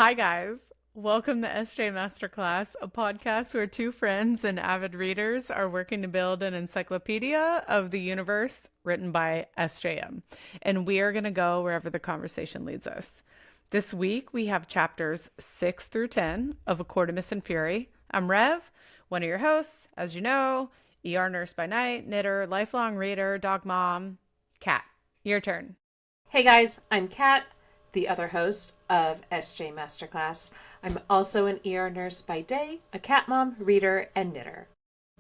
Hi, guys. Welcome to SJ Masterclass, a podcast where two friends and avid readers are working to build an encyclopedia of the universe written by SJM. And we are going to go wherever the conversation leads us. This week, we have chapters 6 through 10 of A Quartimus and Fury. I'm Rev, one of your hosts, as you know, ER nurse by night, knitter, lifelong reader, dog mom. Cat, your turn. Hey guys, I'm Cat, the other host of SJ Masterclass. I'm also an ER nurse by day, a cat mom, reader, and knitter.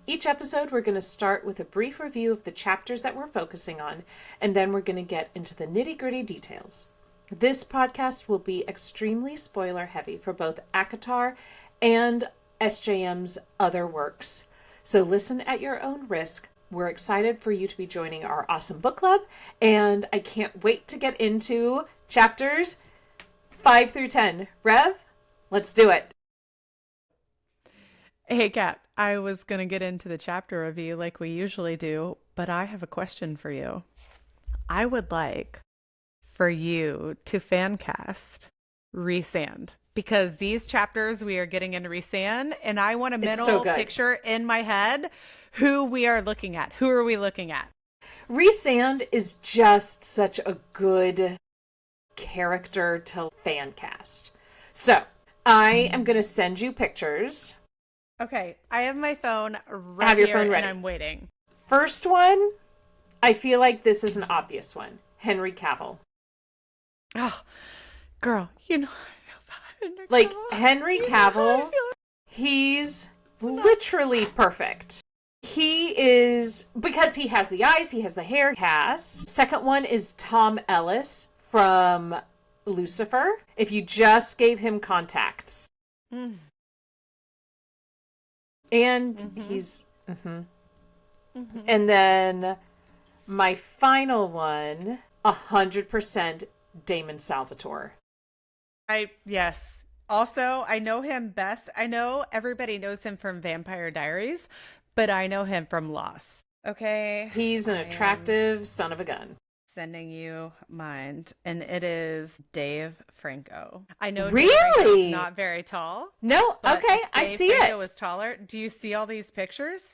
Each episode, we're going to start with a brief review of the chapters that we're focusing on, and then we're going to get into the nitty-gritty details. This podcast will be extremely spoiler-heavy for both ACOTAR and SJM's other works. So listen at your own risk. We're excited for you to be joining our awesome book club, and I can't wait to get into chapters 5 through 10. Rev, let's do it. Hey, Kat, I was going to get into the chapter review like we usually do, but I have a question for you. I would like for you to fancast Rhysand, because these chapters we are getting into Rhysand, and I want a mental picture in my head who we are looking at. Who are we looking at? Rhysand is just such a good character to fan cast. So I am going to send you pictures. Okay, I have my phone right have your here phone ready. And I'm waiting. First one, I feel like this is an obvious one. Henry Cavill. Oh, girl, you know I feel bad. Like Henry Cavill, he's literally perfect. He is, because he has the eyes, he has the hair, Second one is Tom Ellis from Lucifer. If you just gave him contacts. And he's... And then my final one, 100% Damon Salvatore. Yes. Also, I know him best. I know everybody knows him from Vampire Diaries, but I know him from Lost. Okay. He's an attractive son of a gun. Sending you mine, and it is Dave Franco. I know really Dave not very tall. No, okay, I see it. Franco is taller. Do you see all these pictures?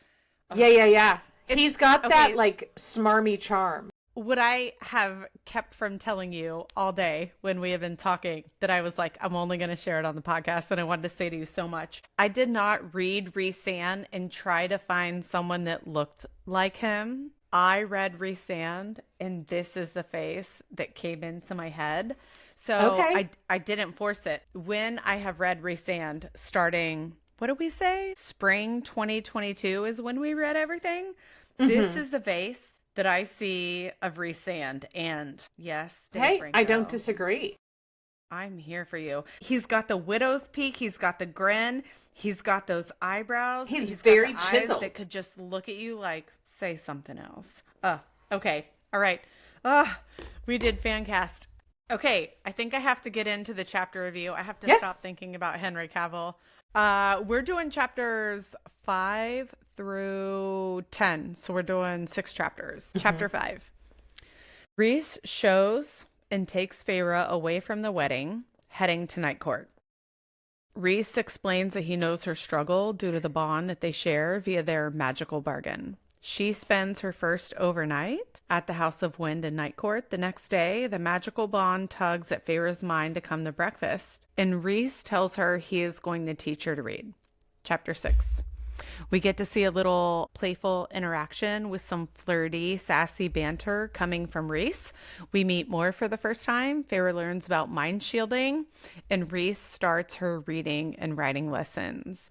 Yeah. He's got that like smarmy charm. Would I have kept from telling you all day when we have been talking that I was like, I'm only going to share it on the podcast, and I wanted to say to you so much. I did not read Rhysand and try to find someone that looked like him. I read Rhysand, and this is the face that came into my head. So I didn't force it. When I have read Rhysand starting, what did we say? Spring 2022 is when we read everything. This is the face that I see of Rhysand, and yes, Dave Franco. I don't disagree. I'm here for you. He's got the widow's peak. He's got the grin. He's got those eyebrows. He's very got the chiseled. eyes that could just look at you like, say something else. Okay. All right. We did Fancast. Okay, I think I have to get into the chapter review. I have to stop thinking about Henry Cavill. We're doing chapters 5 through 10. So we're doing 6 chapters. Chapter 5. Rhys shows and takes Feyre away from the wedding, heading to Night Court. Rhys explains that he knows her struggle due to the bond that they share via their magical bargain. She spends her first overnight at the House of Wind in Night Court. The next day, the magical bond tugs at Feyre's mind to come to breakfast, and Rhys tells her he is going to teach her to read. Chapter 6. We get to see a little playful interaction with some flirty, sassy banter coming from Rhys. We meet Mor for the first time. Feyre learns about mind shielding, and Rhys starts her reading and writing lessons.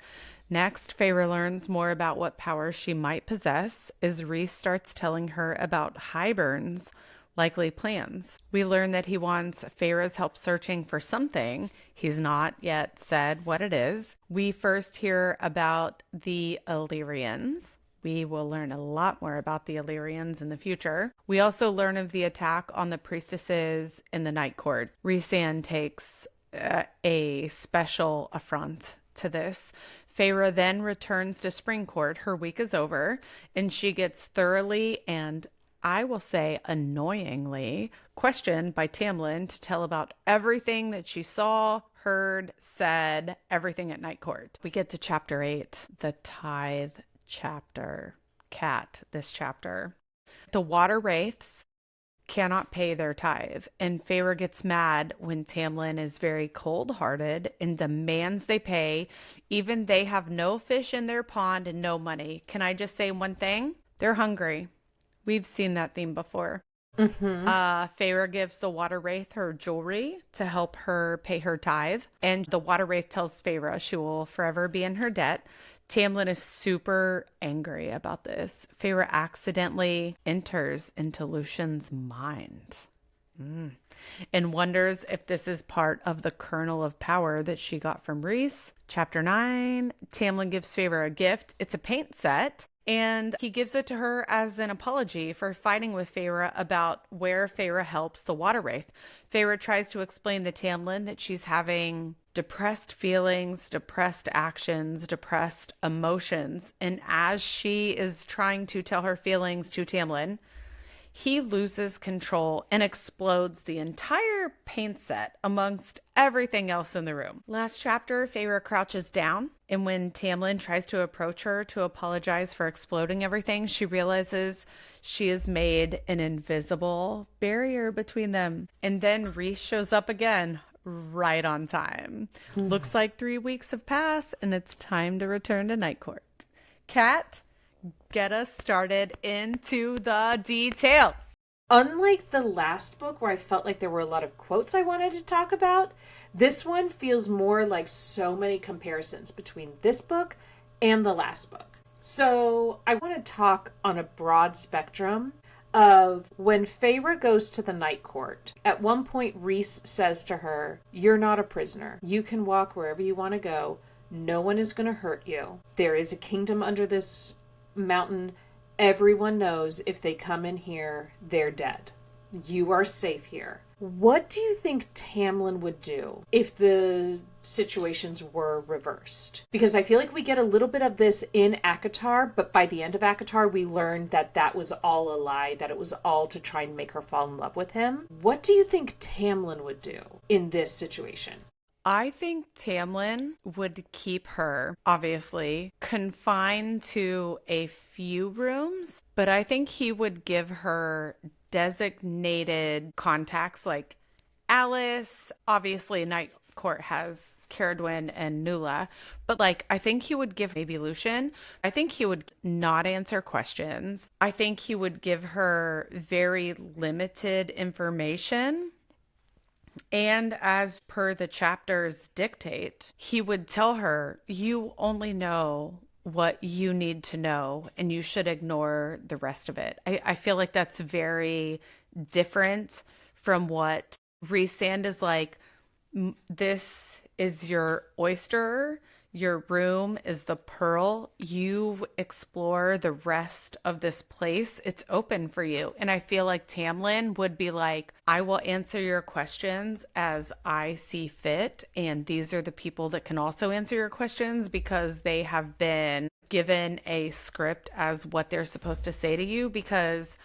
Next, Feyre learns more about what powers she might possess as Rhys starts telling her about Hybern's likely plans. We learn that he wants Feyre's help searching for something. He's not yet said what it is. We first hear about the Illyrians. We will learn a lot more about the Illyrians in the future. We also learn of the attack on the priestesses in the Night Court. Rhysand takes a special affront to this. Feyre then returns to Spring Court. Her week is over, and she gets thoroughly and, I will say, annoyingly questioned by Tamlin to tell about everything that she saw, heard, said, everything at Night Court. We get to chapter 8, the Tithe chapter. Cat, this chapter. The water wraiths cannot pay their tithe, and Feyre gets mad when Tamlin is very cold-hearted and demands they pay, even they have no fish in their pond and no money. Can I just say one thing? They're hungry. We've seen that theme before. Feyre gives the water wraith her jewelry to help her pay her tithe, and the water wraith tells Feyre she will forever be in her debt. Tamlin is super angry about this. Feyre accidentally enters into Lucien's mind and wonders if this is part of the kernel of power that she got from Rhys. Chapter 9, Tamlin gives Feyre a gift. It's a paint set, and he gives it to her as an apology for fighting with Feyre about where Feyre helps the water wraith. Feyre tries to explain to Tamlin that she's having depressed feelings, depressed actions, depressed emotions. And as she is trying to tell her feelings to Tamlin, he loses control and explodes the entire paint set amongst everything else in the room. Last chapter, Feyre crouches down, and when Tamlin tries to approach her to apologize for exploding everything, she realizes she has made an invisible barrier between them. And then Rhys shows up again, right on time. Looks like 3 weeks have passed, and it's time to return to Night Court. Cat, get us started into the details. Unlike the last book where I felt like there were a lot of quotes I wanted to talk about, this one feels more like so many comparisons between this book and the last book. So I want to talk on a broad spectrum of when Feyre goes to the Night Court. At one point, Rhys says to her, "You're not a prisoner. You can walk wherever you want to go. No one is going to hurt you. There is a kingdom under this mountain. Everyone knows if they come in here, they're dead. You are safe here." What do you think Tamlin would do if the situations were reversed? Because I feel like we get a little bit of this in ACOTAR, but by the end of ACOTAR, we learned that that was all a lie, that it was all to try and make her fall in love with him. What do you think Tamlin would do in this situation? I think Tamlin would keep her, obviously, confined to a few rooms, but I think he would give her designated contacts like Alice. Obviously, Night Court has Caradwyn and Nuala, but I think he would give maybe Lucien. I think he would not answer questions. I think he would give her very limited information. And as per the chapters dictate, he would tell her, you only know what you need to know, and you should ignore the rest of it. I feel like that's very different from what Rhysand is like. This is your oyster. Your room is the pearl. You explore the rest of this place. It's open for you. And I feel like Tamlin would be like, I will answer your questions as I see fit. And these are the people that can also answer your questions because they have been given a script as what they're supposed to say to you, because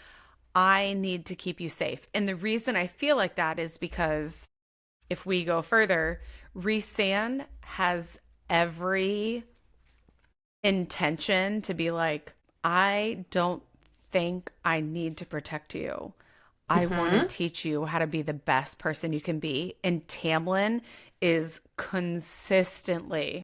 I need to keep you safe. And the reason I feel like that is because if we go further, Rhysand has every intention to be like, I don't think I need to protect you. I want to teach you how to be the best person you can be. And Tamlin is consistently,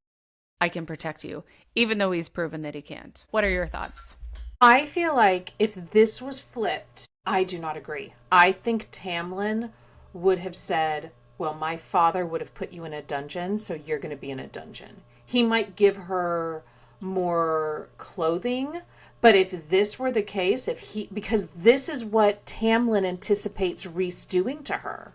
I can protect you, even though he's proven that he can't. What are your thoughts? I feel like if this was flipped, I do not agree. I think Tamlin would have said, well, my father would have put you in a dungeon, so you're going to be in a dungeon. He might give her more clothing, but if this were the case, because this is what Tamlin anticipates Rhys doing to her.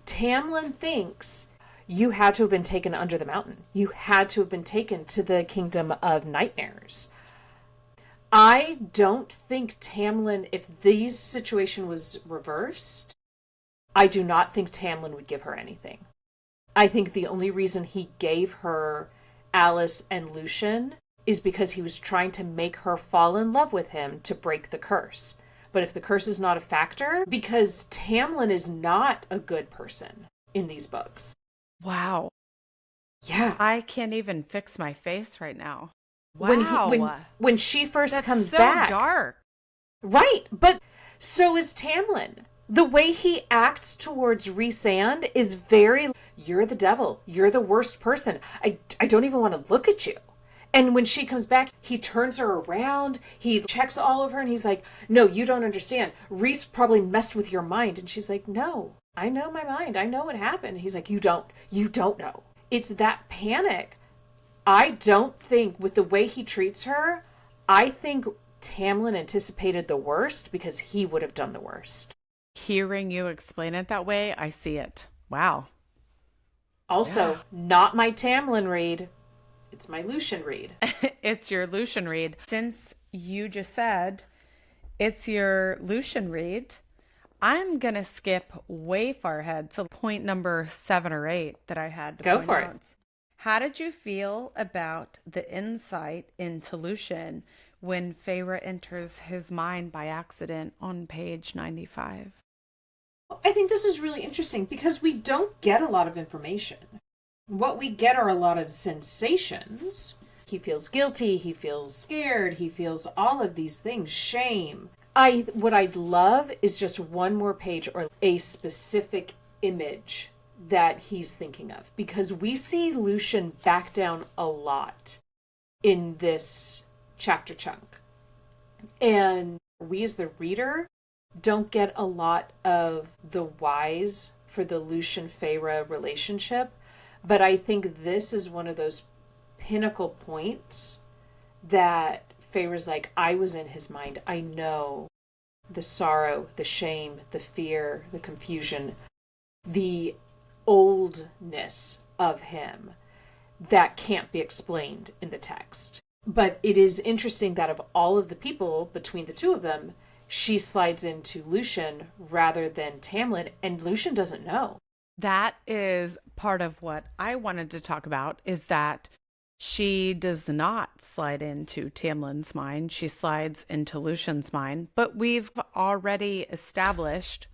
Tamlin thinks you had to have been taken under the mountain. You had to have been taken to the kingdom of nightmares. I don't think Tamlin, if this situation was reversed, I do not think Tamlin would give her anything. I think the only reason he gave her Alice and Lucien is because he was trying to make her fall in love with him to break the curse. But if the curse is not a factor, because Tamlin is not a good person in these books. Wow. Yeah. I can't even fix my face right now. When Wow. when she first That's comes so back. dark. Right, but so is Tamlin. The way he acts towards Rhysand is very, you're the devil. You're the worst person. I don't even want to look at you. And when she comes back, he turns her around. He checks all of her and he's like, no, you don't understand. Rhys probably messed with your mind. And she's like, no, I know my mind. I know what happened. He's like, you don't know. It's that panic. I don't think with the way he treats her, I think Tamlin anticipated the worst because he would have done the worst. Hearing you explain it that way, I see it. Wow. Also, not my Tamlin read. It's my Lucien read. It's your Lucien read. Since you just said it's your Lucien read, I'm going to skip way far ahead to point number 7 or 8 that I had to Go for it. How did you feel about the insight into Lucien when Feyre enters his mind by accident on page 95? I think this is really interesting because we don't get a lot of information. What we get are a lot of sensations. He feels guilty, he feels scared, he feels all of these things, shame. What I'd love is just one more page or a specific image that he's thinking of, because we see Lucien back down a lot in this chapter chunk. And we as the reader don't get a lot of the whys for the Lucien-Feyre relationship, but I think this is one of those pinnacle points that Feyre's like, I was in his mind. I know the sorrow, the shame, the fear, the confusion, the oldness of him that can't be explained in the text. But it is interesting that of all of the people between the two of them, she slides into Lucien rather than Tamlin, and Lucien doesn't know. That is part of what I wanted to talk about, is that she does not slide into Tamlin's mind. She slides into Lucien's mind. But we've already established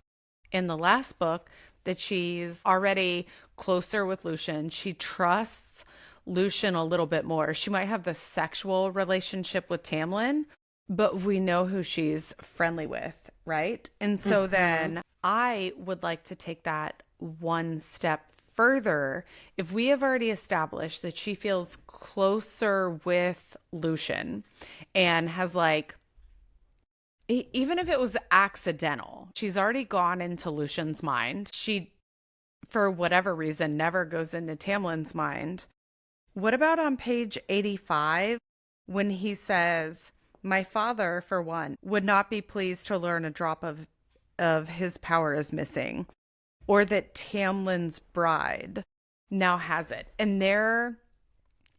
in the last book that she's already closer with Lucien. She trusts Lucien a little bit more. She might have the sexual relationship with Tamlin, but we know who she's friendly with, right? And so then I would like to take that one step further. If we have already established that she feels closer with Lucien and has even if it was accidental, she's already gone into Lucien's mind. She, for whatever reason, never goes into Tamlin's mind. What about on page 85 when he says, my father, for one, would not be pleased to learn a drop of his power is missing, or that Tamlin's bride now has it. And they're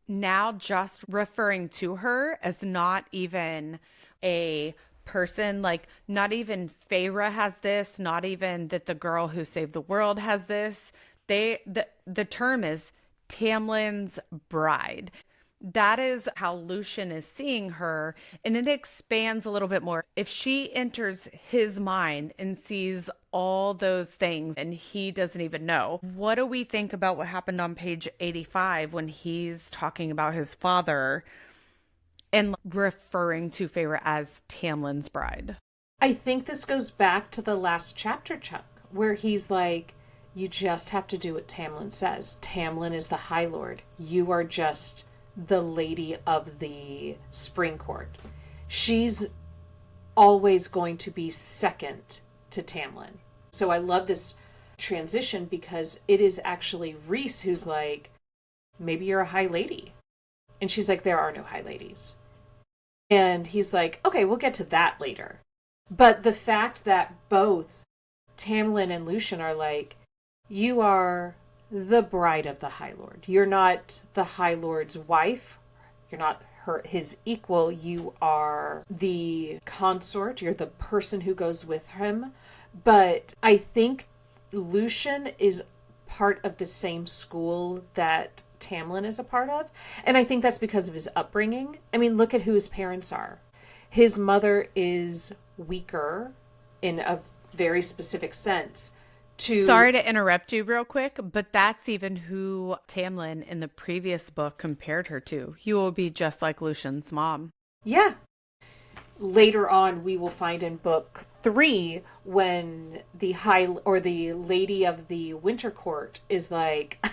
now just referring to her as not even a person, like not even Feyre has this, not even that the girl who saved the world has this. The term is Tamlin's bride. That is how Lucien is seeing her, and it expands a little bit more. If she enters his mind and sees all those things and he doesn't even know, what do we think about what happened on page 85 when he's talking about his father and referring to Feyre as Tamlin's bride? I think this goes back to the last chapter chunk where he's like, you just have to do what Tamlin says. Tamlin is the High Lord. You are just the lady of the Spring Court. She's always going to be second to Tamlin. So I love this transition because it is actually Rhys who's like, maybe you're a high lady. And she's like, there are no high ladies. And he's like, okay, we'll get to that later. But the fact that both Tamlin and Lucien are like, you are the bride of the High Lord. You're not the High Lord's wife. You're not his equal. You are the consort. You're the person who goes with him. But I think Lucien is part of the same school that Tamlin is a part of. And I think that's because of his upbringing. I mean, look at who his parents are. His mother is weaker in a very specific sense Sorry to interrupt you real quick, but that's even who Tamlin in the previous book compared her to. You will be just like Lucien's mom. Yeah. Later on, we will find in book 3 when the lady of the Winter Court is like,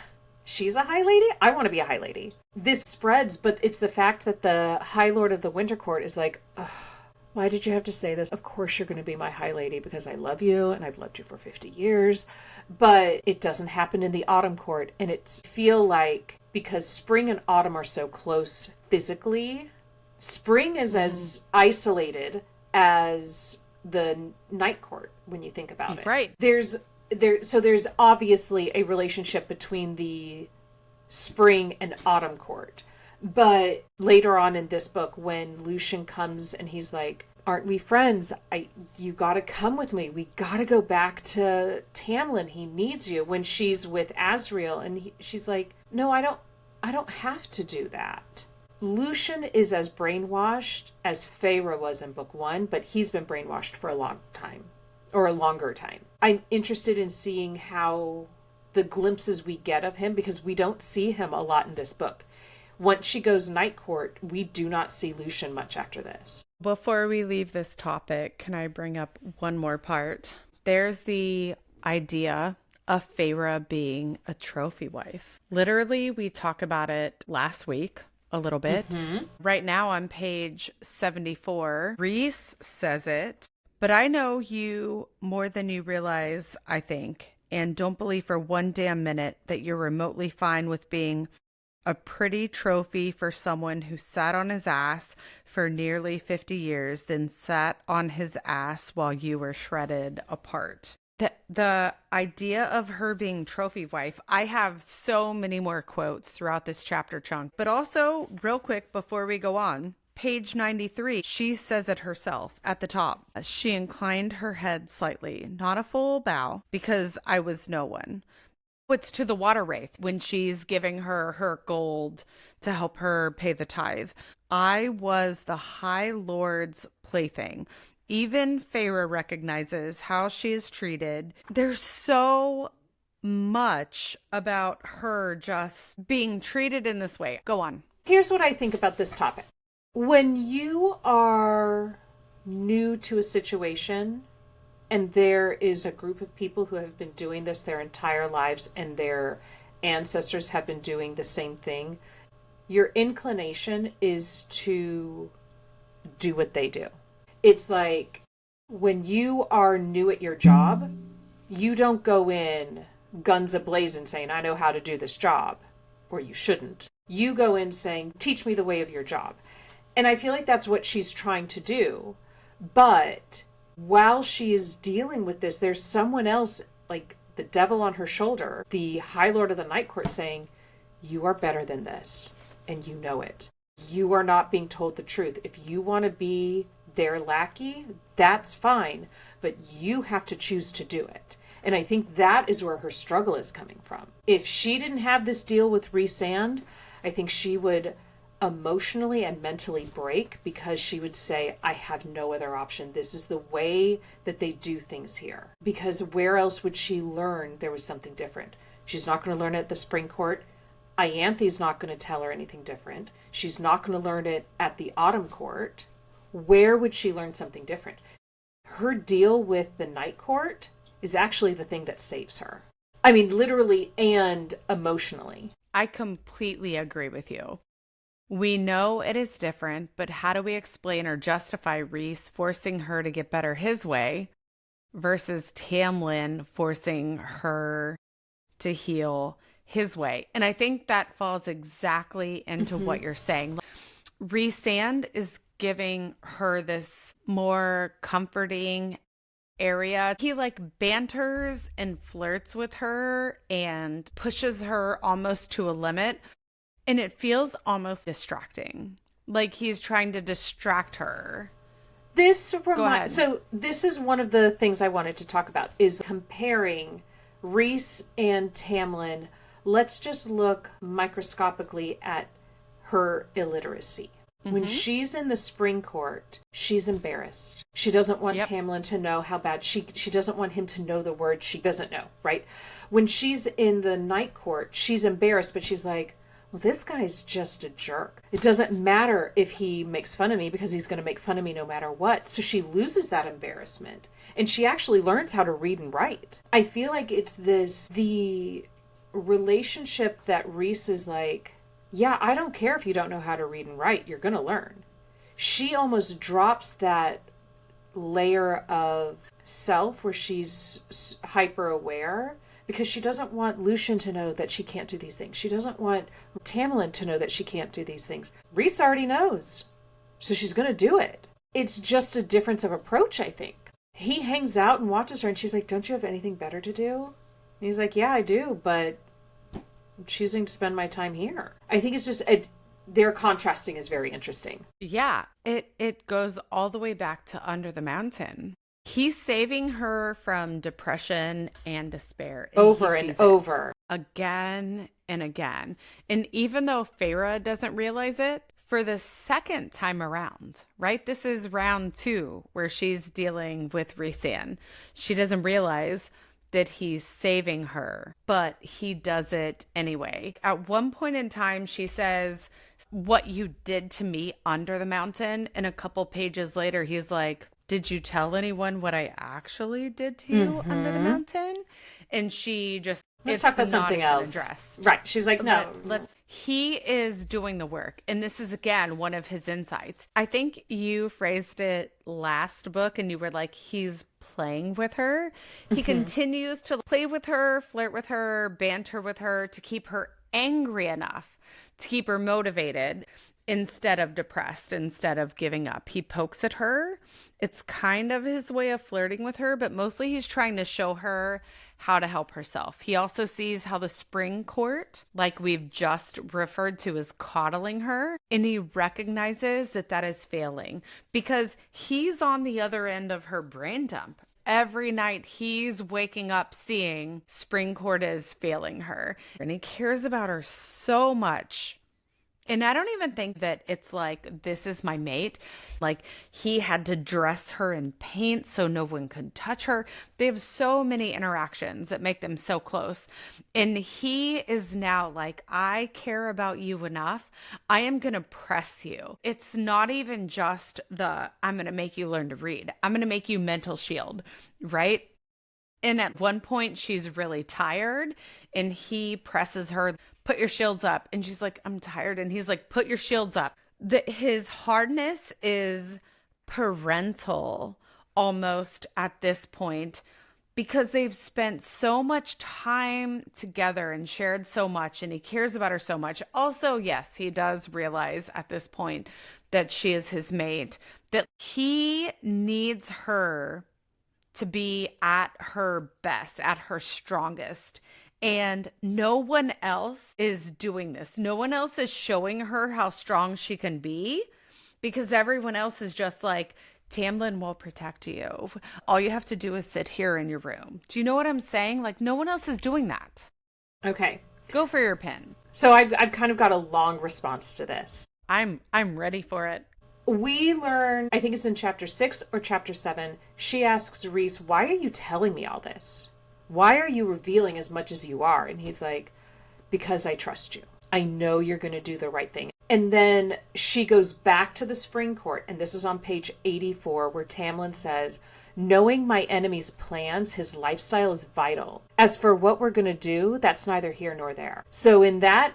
she's a high lady? I want to be a high lady. This spreads, but it's the fact that the High Lord of the Winter Court is like, ugh, why did you have to say this? Of course you're going to be my high lady because I love you and I've loved you for 50 years. But it doesn't happen in the Autumn Court. And it's feel like because spring and autumn are so close physically, spring is as isolated as the Night Court when you think about it. Right. There's obviously a relationship between the spring and autumn court. But later on in this book, when Lucien comes and he's like, aren't we friends? You gotta come with me. We gotta go back to Tamlin. He needs you. When she's with Azriel and she's like, no, I don't have to do that. Lucien is as brainwashed as Feyre was in book 1, but he's been brainwashed for a long time, or a longer time. I'm interested in seeing how the glimpses we get of him, because we don't see him a lot in this book. Once she goes Night Court, we do not see Lucien much after this. Before we leave this topic, can I bring up one more part? There's the idea of Feyre being a trophy wife. Literally, we talked about it last week a little bit. Mm-hmm. Right now on page 74, Rhys says it, but I know you more than you realize, I think, and don't believe for one damn minute that you're remotely fine with being a pretty trophy for someone who sat on his ass for nearly 50 years, then sat on his ass while you were shredded apart. The idea of her being trophy wife, I have so many more quotes throughout this chapter chunk. But also, real quick before we go on, page 93, she says it herself at the top. She inclined her head slightly, not a full bow, because I was no one. It's to the water wraith when she's giving her gold to help her pay the tithe. I was the High Lord's plaything. Even Feyre recognizes how she is treated. There's so much about her just being treated in this way. Go on. Here's what I think about this topic. When you are new to a situation and there is a group of people who have been doing this their entire lives and their ancestors have been doing the same thing, your inclination is to do what they do. It's like when you are new at your job, you don't go in guns a-blazing saying, I know how to do this job, or you shouldn't. You go in saying, teach me the way of your job. And I feel like that's what she's trying to do. But while she is dealing with this, there's someone else, like the devil on her shoulder, the High Lord of the Night Court, saying, you are better than this, and you know it. You are not being told the truth. If you want to be their lackey, that's fine, but you have to choose to do it. And I think that is where her struggle is coming from. If she didn't have this deal with Rhysand, I think she would emotionally and mentally break, because she would say, I have no other option. This is the way that they do things here. Because where else would she learn there was something different? She's not going to learn it at the Spring Court. Ianthe's not going to tell her anything different. She's not going to learn it at the Autumn Court. Where would she learn something different? Her deal with the Night Court is actually the thing that saves her. I mean, literally and emotionally. I completely agree with you. We know it is different, but how do we explain or justify Rhys forcing her to get better his way versus Tamlin forcing her to heal his way? And I think that falls exactly into what you're saying. Rhysand is giving her this more comforting area. He banters and flirts with her and pushes her almost to a limit. And it feels almost distracting. Like he's trying to distract her. So this is one of the things I wanted to talk about, is comparing Rhys and Tamlin. Let's just look microscopically at her illiteracy. When she's in the spring court, she's embarrassed. She doesn't want Tamlin to know how bad she doesn't want him to know the word she doesn't know, right? When she's in the night court, she's embarrassed, but she's like, well, this guy's just a jerk. It doesn't matter if he makes fun of me because he's going to make fun of me no matter what. So she loses that embarrassment and she actually learns how to read and write. I feel like it's the relationship that Rhys is like, yeah, I don't care if you don't know how to read and write. You're going to learn. She almost drops that layer of self where she's hyper aware because she doesn't want Lucien to know that she can't do these things. She doesn't want Tamlin to know that she can't do these things. Rhys already knows. So she's going to do it. It's just a difference of approach, I think. He hangs out and watches her and she's like, don't you have anything better to do? And he's like, yeah, I do, but I'm choosing to spend my time here. I think it's just, their contrasting is very interesting. Yeah, it goes all the way back to Under the Mountain. He's saving her from depression and despair. Over and over. Again and again. And even though Feyre doesn't realize it, for the second time around, right? This is round 2 where she's dealing with Rhys. She doesn't realize that he's saving her, but he does it anyway. At one point in time, she says, what you did to me under the mountain. And a couple pages later, he's like, did you tell anyone what I actually did to you under the mountain? And she just, let's talk about something else. Right. She's like, no. He is doing the work. And this is, again, one of his insights. I think you phrased it last book and you were like, he's playing with her. He continues to play with her, flirt with her, banter with her to keep her angry enough, to keep her motivated instead of depressed, instead of giving up. He pokes at her. It's kind of his way of flirting with her, but mostly he's trying to show her how to help herself. He also sees how the spring court, like we've just referred to, is coddling her, and he recognizes that that is failing because he's on the other end of her brain dump. Every night he's waking up seeing spring court is failing her, and he cares about her so much. And I don't even think that it's like, this is my mate. Like, he had to dress her in paint so no one could touch her. They have so many interactions that make them so close. And he is now like, I care about you enough. I am going to press you. It's not even just I'm going to make you learn to read. I'm going to make you mental shield, right? And at one point, she's really tired and he presses her, put your shields up. And she's like, I'm tired. And he's like, put your shields up. His hardness is parental almost at this point because they've spent so much time together and shared so much and he cares about her so much. Also, yes, he does realize at this point that she is his mate, that he needs her to be at her best, at her strongest. And no one else is doing this. No one else is showing her how strong she can be because everyone else is just like, Tamlin will protect you. All you have to do is sit here in your room. Do you know what I'm saying? Like, no one else is doing that. Okay. Go for your pin. So I've kind of got a long response to this. I'm ready for it. We learn, I think it's in chapter 6 or chapter 7, she asks Rhys, why are you telling me all this? Why are you revealing as much as you are? And he's like, because I trust you. I know you're going to do the right thing. And then she goes back to the spring court, and this is on page 84, where Tamlin says, knowing my enemy's plans, his lifestyle is vital. As for what we're going to do, that's neither here nor there. So in that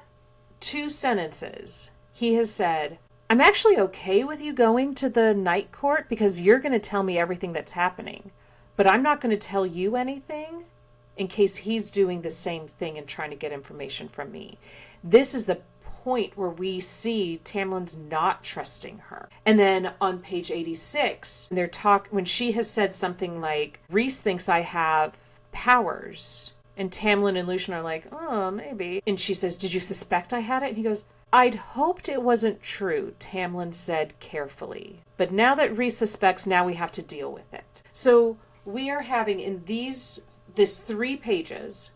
2 sentences, he has said, I'm actually okay with you going to the night court because you're going to tell me everything that's happening. But I'm not going to tell you anything in case he's doing the same thing and trying to get information from me. This is the point where we see Tamlin's not trusting her. And then on page 86, when she has said something like, Rhys thinks I have powers. And Tamlin and Lucien are like, oh, maybe. And she says, did you suspect I had it? And he goes, I'd hoped it wasn't true, Tamlin said carefully. But now that Rhys suspects, now we have to deal with it. So we are having in this 3 pages,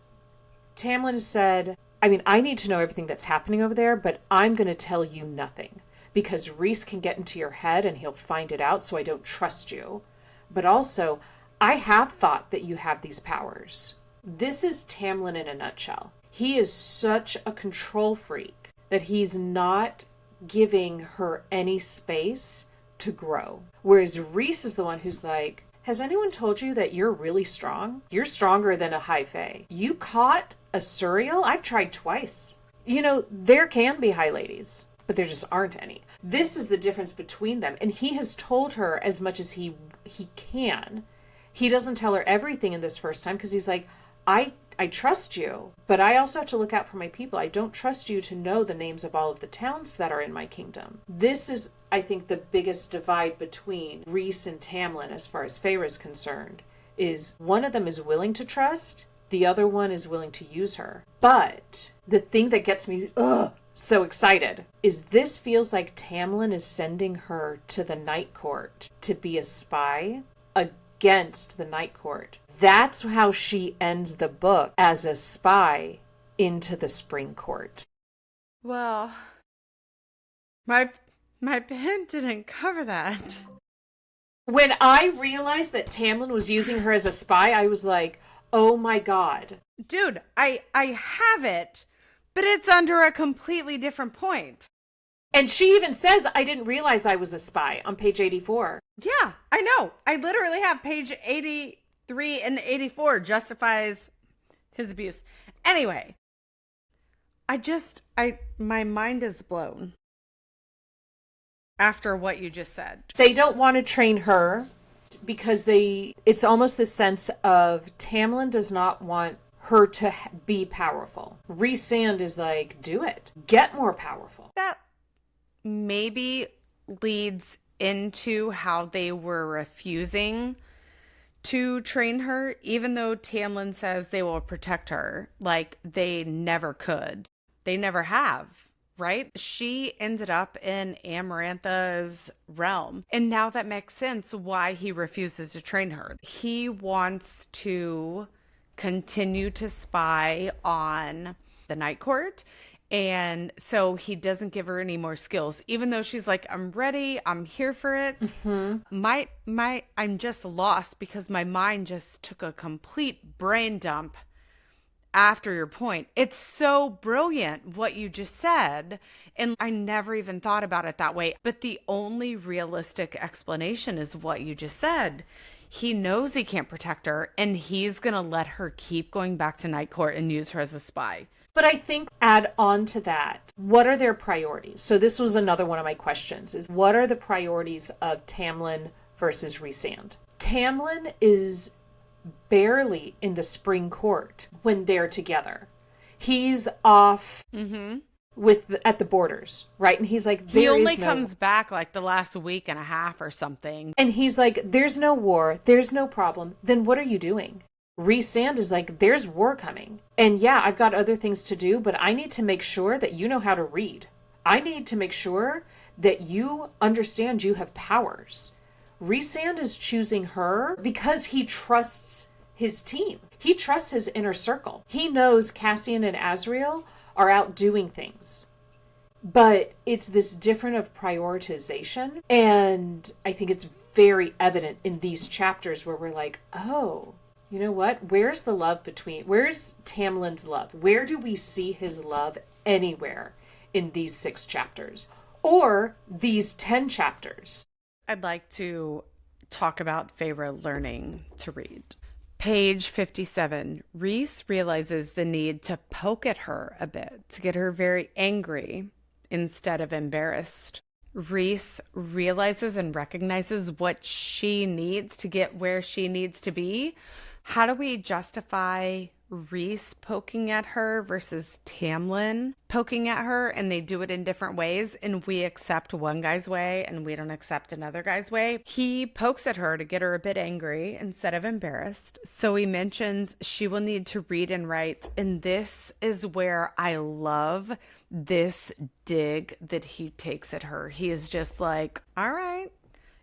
Tamlin said, I mean, I need to know everything that's happening over there, but I'm going to tell you nothing. because Rhys can get into your head and he'll find it out, so I don't trust you. But also, I have thought that you have these powers. This is Tamlin in a nutshell. He is such a control freak that he's not giving her any space to grow. Whereas Rhys is the one who's like, has anyone told you that you're really strong? You're stronger than a high fae. You caught a Suriel? I've tried twice. You know, there can be high ladies, but there just aren't any. This is the difference between them. And he has told her as much as he can. He doesn't tell her everything in this first time because he's like, I trust you, but I also have to look out for my people. I don't trust you to know the names of all of the towns that are in my kingdom. This is, I think, the biggest divide between Rhys and Tamlin as far as Feyre is concerned, is one of them is willing to trust, the other one is willing to use her. But the thing that gets me so excited is this feels like Tamlin is sending her to the Night Court to be a spy against the Night Court. That's how she ends the book, as a spy into the Spring Court. Well, my pen didn't cover that. When I realized that Tamlin was using her as a spy, I was like, oh my God. Dude, I have it, but it's under a completely different point. And she even says, I didn't realize I was a spy on page 84. Yeah, I know. I literally have page 83 and 84 justifies his abuse. Anyway, my mind is blown after what you just said. They don't want to train her because it's almost the sense of Tamlin does not want her to be powerful. Rhysand is like, do it. Get more powerful. That maybe leads into how they were refusing to train her, even though Tamlin says they will protect her. Like, they never could. They never have, right? She ended up in Amorantha's realm. And now that makes sense why he refuses to train her. He wants to continue to spy on the Night Court. And so he doesn't give her any more skills, even though she's like, I'm ready. I'm here for it. Mm-hmm. I'm just lost because my mind just took a complete brain dump after your point. It's so brilliant what you just said. And I never even thought about it that way. But the only realistic explanation is what you just said. He knows he can't protect her, and he's going to let her keep going back to Night Court and use her as a spy. But I think add on to that, what are their priorities? So this was another one of my questions, is what are the priorities of Tamlin versus Rhysand? Tamlin is barely in the Spring Court when they're together. He's off at the borders, right? And he's like, he only comes back like the last week and a half or something. And he's like, there's no war, there's no problem. Then what are you doing? Rhysand is like, there's war coming. And yeah, I've got other things to do, but I need to make sure that you know how to read. I need to make sure that you understand you have powers. Rhysand is choosing her because he trusts his team. He trusts his inner circle. He knows Cassian and Azriel are out doing things. But it's this different of prioritization. And I think it's very evident in these chapters where we're like, oh, you know what? Where's Tamlin's love? Where do we see his love anywhere in these 6 chapters? Or these 10 chapters? I'd like to talk about Feyre learning to read. Page 57. Rhys realizes the need to poke at her a bit to get her very angry instead of embarrassed. Rhys realizes and recognizes what she needs to get where she needs to be. How do we justify Rhys poking at her versus Tamlin poking at her, and they do it in different ways, and we accept one guy's way and we don't accept another guy's way? He pokes at her to get her a bit angry instead of embarrassed. So he mentions she will need to read and write, and this is where I love this dig that he takes at her. He is just like, all right,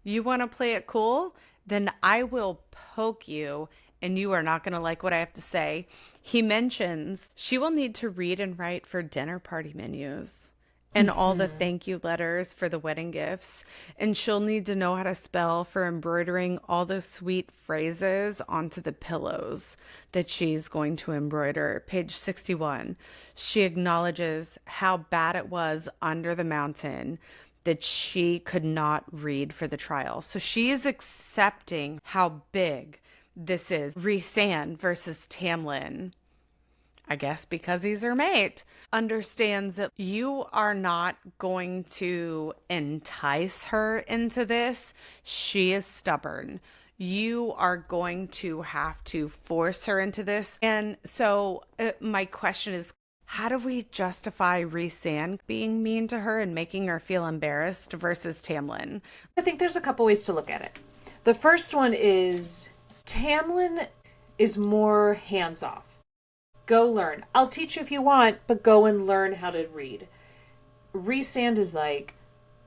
you want to play it cool? Then I will poke you, and you are not going to like what I have to say. He mentions she will need to read and write for dinner party menus. and all the thank you letters for the wedding gifts. And she'll need to know how to spell for embroidering all the sweet phrases onto the pillows that she's going to embroider. Page 61. She acknowledges how bad it was under the mountain that she could not read for the trial. So she is accepting how big this is. Rhysand versus Tamlin, I guess because he's her mate, understands that you are not going to entice her into this. She is stubborn. You are going to have to force her into this. And so my question is, how do we justify Rhysand being mean to her and making her feel embarrassed versus Tamlin? I think there's a couple ways to look at it. The first one is Tamlin is more hands-off. Go learn. I'll teach you if you want, but go and learn how to read. Rhysand is like,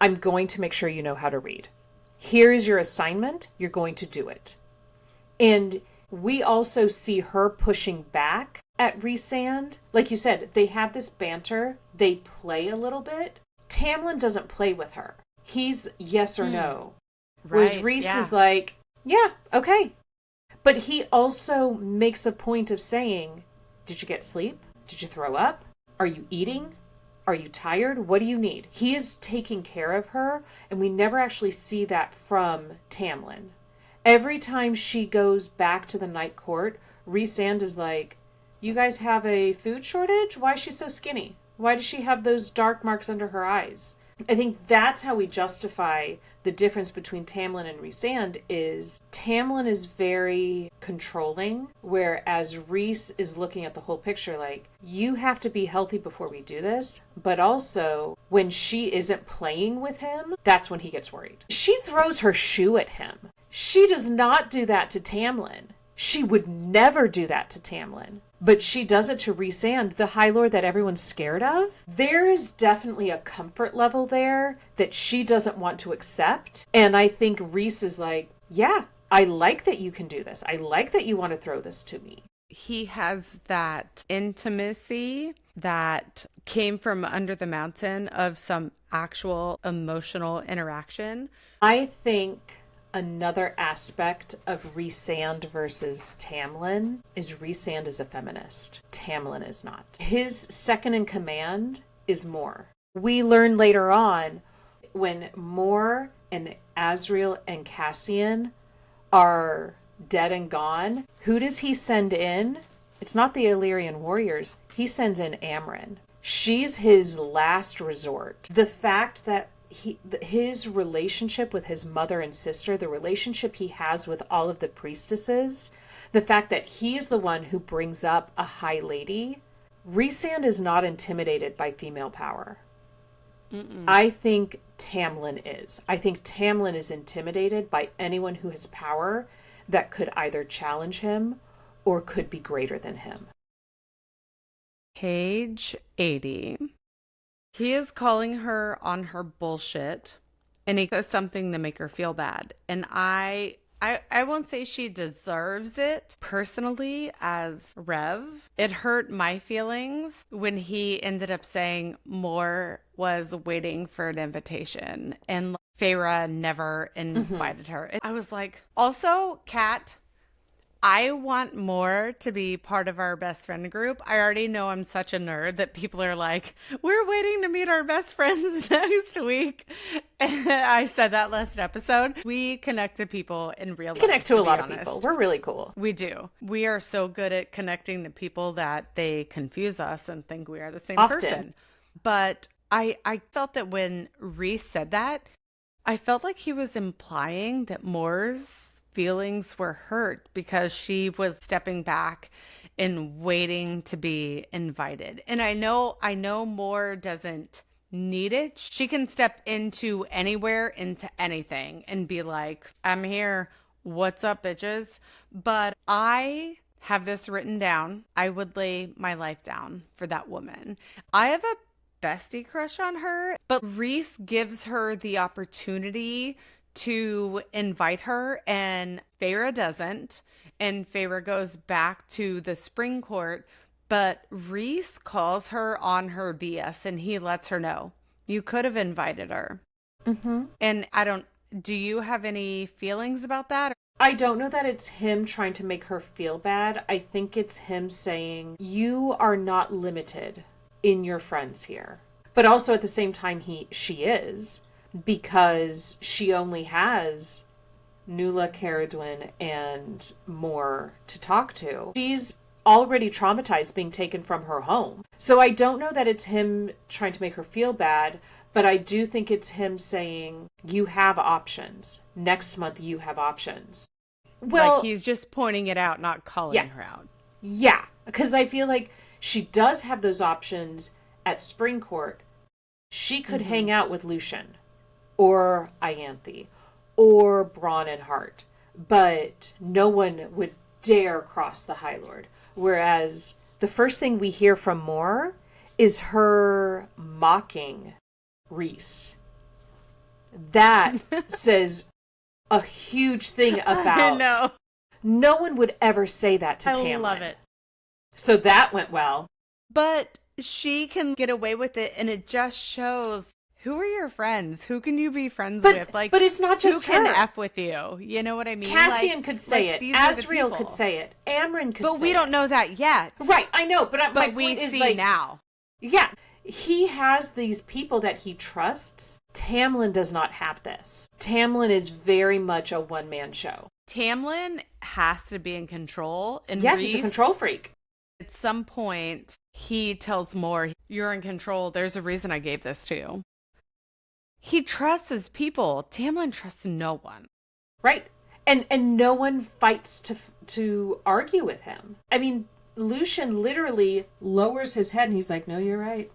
I'm going to make sure you know how to read. Here is your assignment. You're going to do it. And we also see her pushing back at Rhysand. Like you said, they have this banter. They play a little bit. Tamlin doesn't play with her. He's yes or no. Right, whereas Rhys is like, yeah, okay. But he also makes a point of saying, did you get sleep? Did you throw up? Are you eating? Are you tired? What do you need? He is taking care of her, and we never actually see that from Tamlin. Every time she goes back to the night court, Rhysand is like, you guys have a food shortage? Why is she so skinny? Why does she have those dark marks under her eyes? I think that's how we justify the difference between Tamlin and Rhysand is Tamlin is very controlling, whereas Rhys is looking at the whole picture like, you have to be healthy before we do this. But also, when she isn't playing with him, that's when he gets worried. She throws her shoe at him. She does not do that to Tamlin. She would never do that to Tamlin. But she does it to Rhysand, the High Lord that everyone's scared of. There is definitely a comfort level there that she doesn't want to accept. And I think Rhys is like, yeah, I like that you can do this. I like that you want to throw this to me. He has that intimacy that came from under the mountain of some actual emotional interaction. I think another aspect of Rhysand versus Tamlin is Rhysand is a feminist. Tamlin is not. His second in command is Mor. We learn later on when Mor and Azriel and Cassian are dead and gone, who does he send in? It's not the Illyrian warriors. He sends in Amren. She's his last resort. The fact that his relationship with his mother and sister, the relationship he has with all of the priestesses, the fact that he's the one who brings up a high lady, Rhysand is not intimidated by female power. I think Tamlin is. I think Tamlin is intimidated by anyone who has power that could either challenge him or could be greater than him. Page 80. He is calling her on her bullshit, and he says something to make her feel bad. And I won't say she deserves it personally as Rev. It hurt my feelings when he ended up saying Mor was waiting for an invitation and Feyre never invited her. I was like, also, Cat, I want Mor to be part of our best friend group. I already know I'm such a nerd that people are like, we're waiting to meet our best friends next week. And I said that last episode. We connect to people in real life. Connect to a lot of people. We're really cool. We do. We are so good at connecting to people that they confuse us and think we are the same Often. person. But I felt that when Rhys said that, I felt like he was implying that Mor's feelings were hurt because she was stepping back and waiting to be invited. And I know Mor doesn't need it. She can step into anywhere, into anything and be like, I'm here. What's up, bitches? But I have this written down. I would lay my life down for that woman. I have a bestie crush on her, but Rhys gives her the opportunity to invite her and Feyre doesn't, and Feyre goes back to the spring court, but Rhys calls her on her BS and he lets her know You could have invited her. Mm-hmm. And do you have any feelings about that? I don't know that it's him trying to make her feel bad. I think it's him saying, you are not limited in your friends here. But also at the same time, she is, because she only has Nuala, Caradwyn, and more to talk to. She's already traumatized being taken from her home. So I don't know that it's him trying to make her feel bad, but I do think it's him saying, you have options. Next month, you have options. Well, like he's just pointing it out, not calling her out. Yeah, because I feel like she does have those options at Spring Court. She could hang out with Lucien or Ianthe or Bronn and Hart, but no one would dare cross the High Lord. Whereas the first thing we hear from Mor is her mocking Rhys. That says a huge thing about... I know. No one would ever say that to Tamlin. I love it. So that went well. But she can get away with it, and it just shows, who are your friends? Who can you be friends with? But it's not just who her. Who can F with you? You know what I mean? Cassian could say it. Asriel could say it. Amren could say it. But we don't know that yet. Right, I know. But my we point is, see now. Yeah. He has these people that he trusts. Tamlin does not have this. Tamlin is very much a one-man show. Tamlin has to be in control. And yeah, Rhys, he's a control freak. At some point, he tells Mor, you're in control. There's a reason I gave this to you. He trusts his people. Tamlin trusts no one. Right. And no one fights to argue with him. I mean, Lucien literally lowers his head and he's like, no, you're right.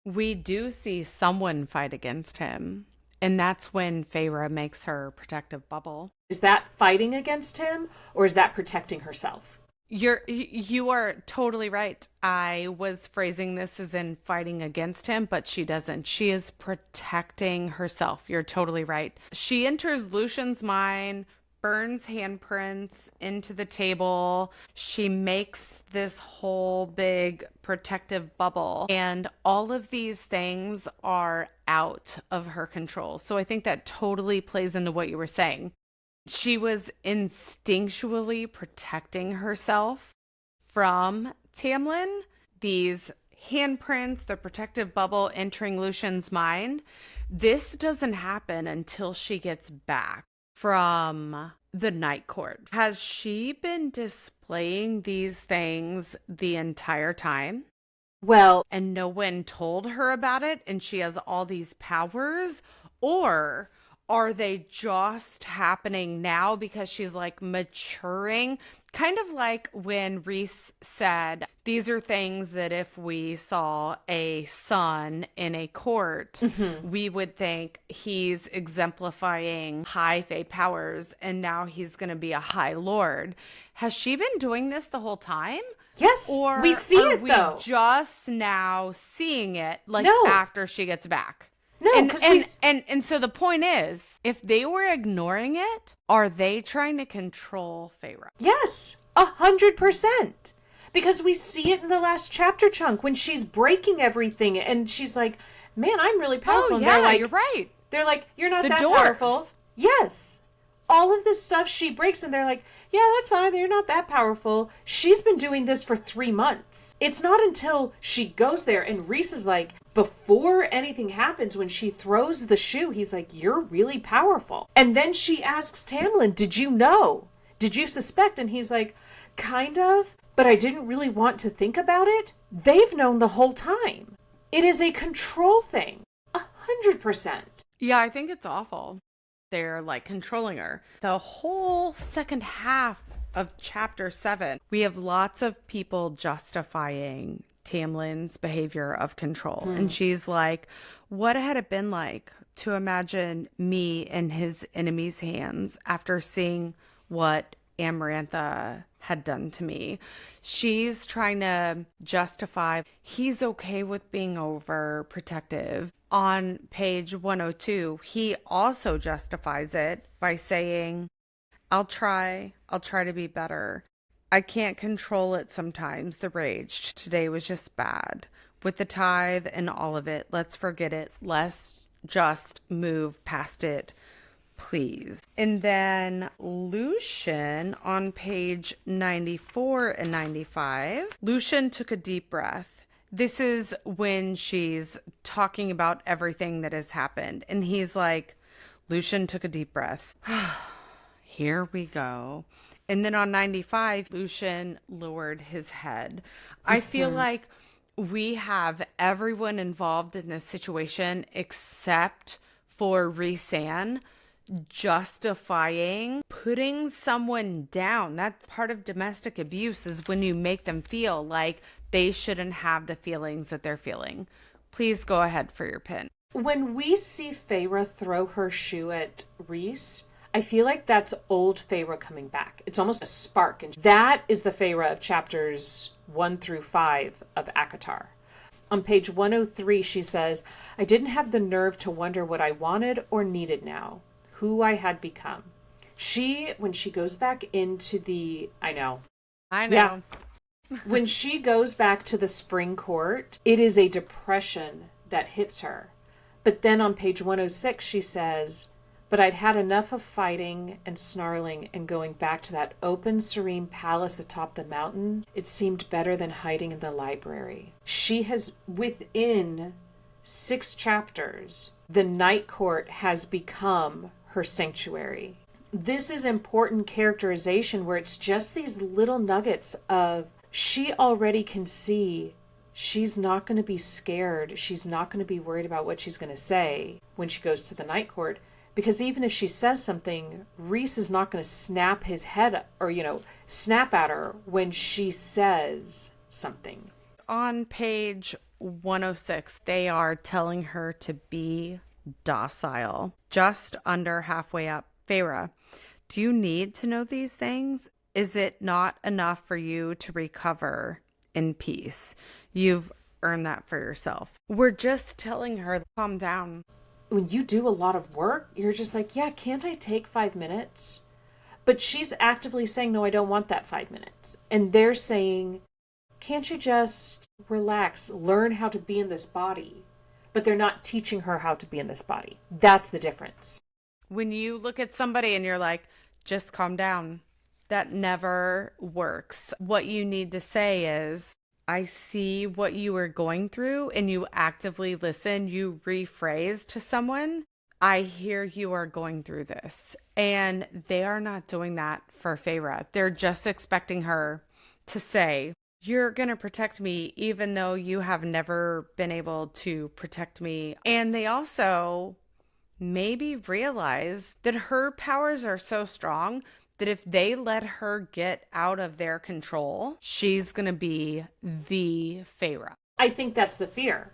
We do see someone fight against him, and that's when Feyre makes her protective bubble. Is that fighting against him, or is that protecting herself? You are totally right. I was phrasing this as in fighting against him, but she doesn't. She is protecting herself. You're totally right. She enters Lucien's mind, burns handprints into the table. She makes this whole big protective bubble, and all of these things are out of her control. So I think that totally plays into what you were saying. She was instinctually protecting herself from Tamlin. These handprints, the protective bubble entering Lucien's mind. This doesn't happen until she gets back from the Night Court. Has she been displaying these things the entire time? Well, and no one told her about it, and she has all these powers? Or are they just happening now because she's like maturing? Kind of like when Rhys said, these are things that if we saw a son in a court, we would think he's exemplifying high fae powers, and now he's going to be a high lord. Has she been doing this the whole time? Yes, or we see it though. We just now seeing it after she gets back? No, and so the point is, if they were ignoring it, are they trying to control Feyre? Yes, 100%. Because we see it in the last chapter chunk when she's breaking everything, and she's like, "Man, I'm really powerful." Oh yeah, and you're right. They're like, "You're not that powerful." Yes, all of this stuff she breaks, and they're like, "Yeah, that's fine. You're not that powerful." She's been doing this for 3 months. It's not until she goes there, and Rhys is like, before anything happens, when she throws the shoe, he's like, "You're really powerful." And then she asks Tamlin, "Did you know? Did you suspect?" And he's like, "Kind of, but I didn't really want to think about it." They've known the whole time. It is a control thing. 100%. Yeah, I think it's awful. They're like controlling her. The whole second half of chapter 7, we have lots of people justifying Tamlin's behavior of control. And she's like, what had it been like to imagine me in his enemy's hands after seeing what Amorantha had done to me? She's trying to justify he's okay with being overprotective. On page 102, he also justifies it by saying, I'll try to be better. I can't control it sometimes, the rage. Today was just bad. with the tithe and all of it. Let's forget it. Let's just move past it, please. And then Lucien on page 94 and 95. Lucien took a deep breath. This is when she's talking about everything that has happened. And he's like, Lucien took a deep breath. Here we go. And then on 95, Lucien lowered his head. I feel like we have everyone involved in this situation except for Rhysand justifying putting someone down. That's part of domestic abuse, is when you make them feel like they shouldn't have the feelings that they're feeling. Please go ahead for your pin. When we see Feyre throw her shoe at Rhys, I feel like that's old Feyre coming back. It's almost a spark. And that is the Feyre of chapters 1 through 5 of ACOTAR. On page 103, she says, I didn't have the nerve to wonder what I wanted or needed now, who I had become. When she goes back into the... I know. Yeah. When she goes back to the spring court, it is a depression that hits her. But then on page 106, she says, but I'd had enough of fighting and snarling and going back to that open, serene palace atop the mountain. It seemed better than hiding in the library. She has, within 6 chapters, the night court has become her sanctuary. This is important characterization where it's just these little nuggets of she already can see she's not going to be scared. She's not going to be worried about what she's going to say when she goes to the night court. Because even if she says something, Rhys is not going to snap his head or, snap at her when she says something. On page 106, they are telling her to be docile. Just under halfway up. Feyre, do you need to know these things? Is it not enough for you to recover in peace? You've earned that for yourself. We're just telling her, calm down. When you do a lot of work, you're just like, yeah, can't I take 5 minutes? But she's actively saying, no, I don't want that 5 minutes. And they're saying, can't you just relax, learn how to be in this body? But they're not teaching her how to be in this body. That's the difference. When you look at somebody and you're like, just calm down, that never works. What you need to say is, I see what you are going through, and you actively listen, you rephrase to someone, I hear you are going through this. And they are not doing that for Feyre. They're just expecting her to say, you're going to protect me even though you have never been able to protect me. And they also maybe realize that her powers are so strong that if they let her get out of their control, she's going to be the Feyre. I think that's the fear,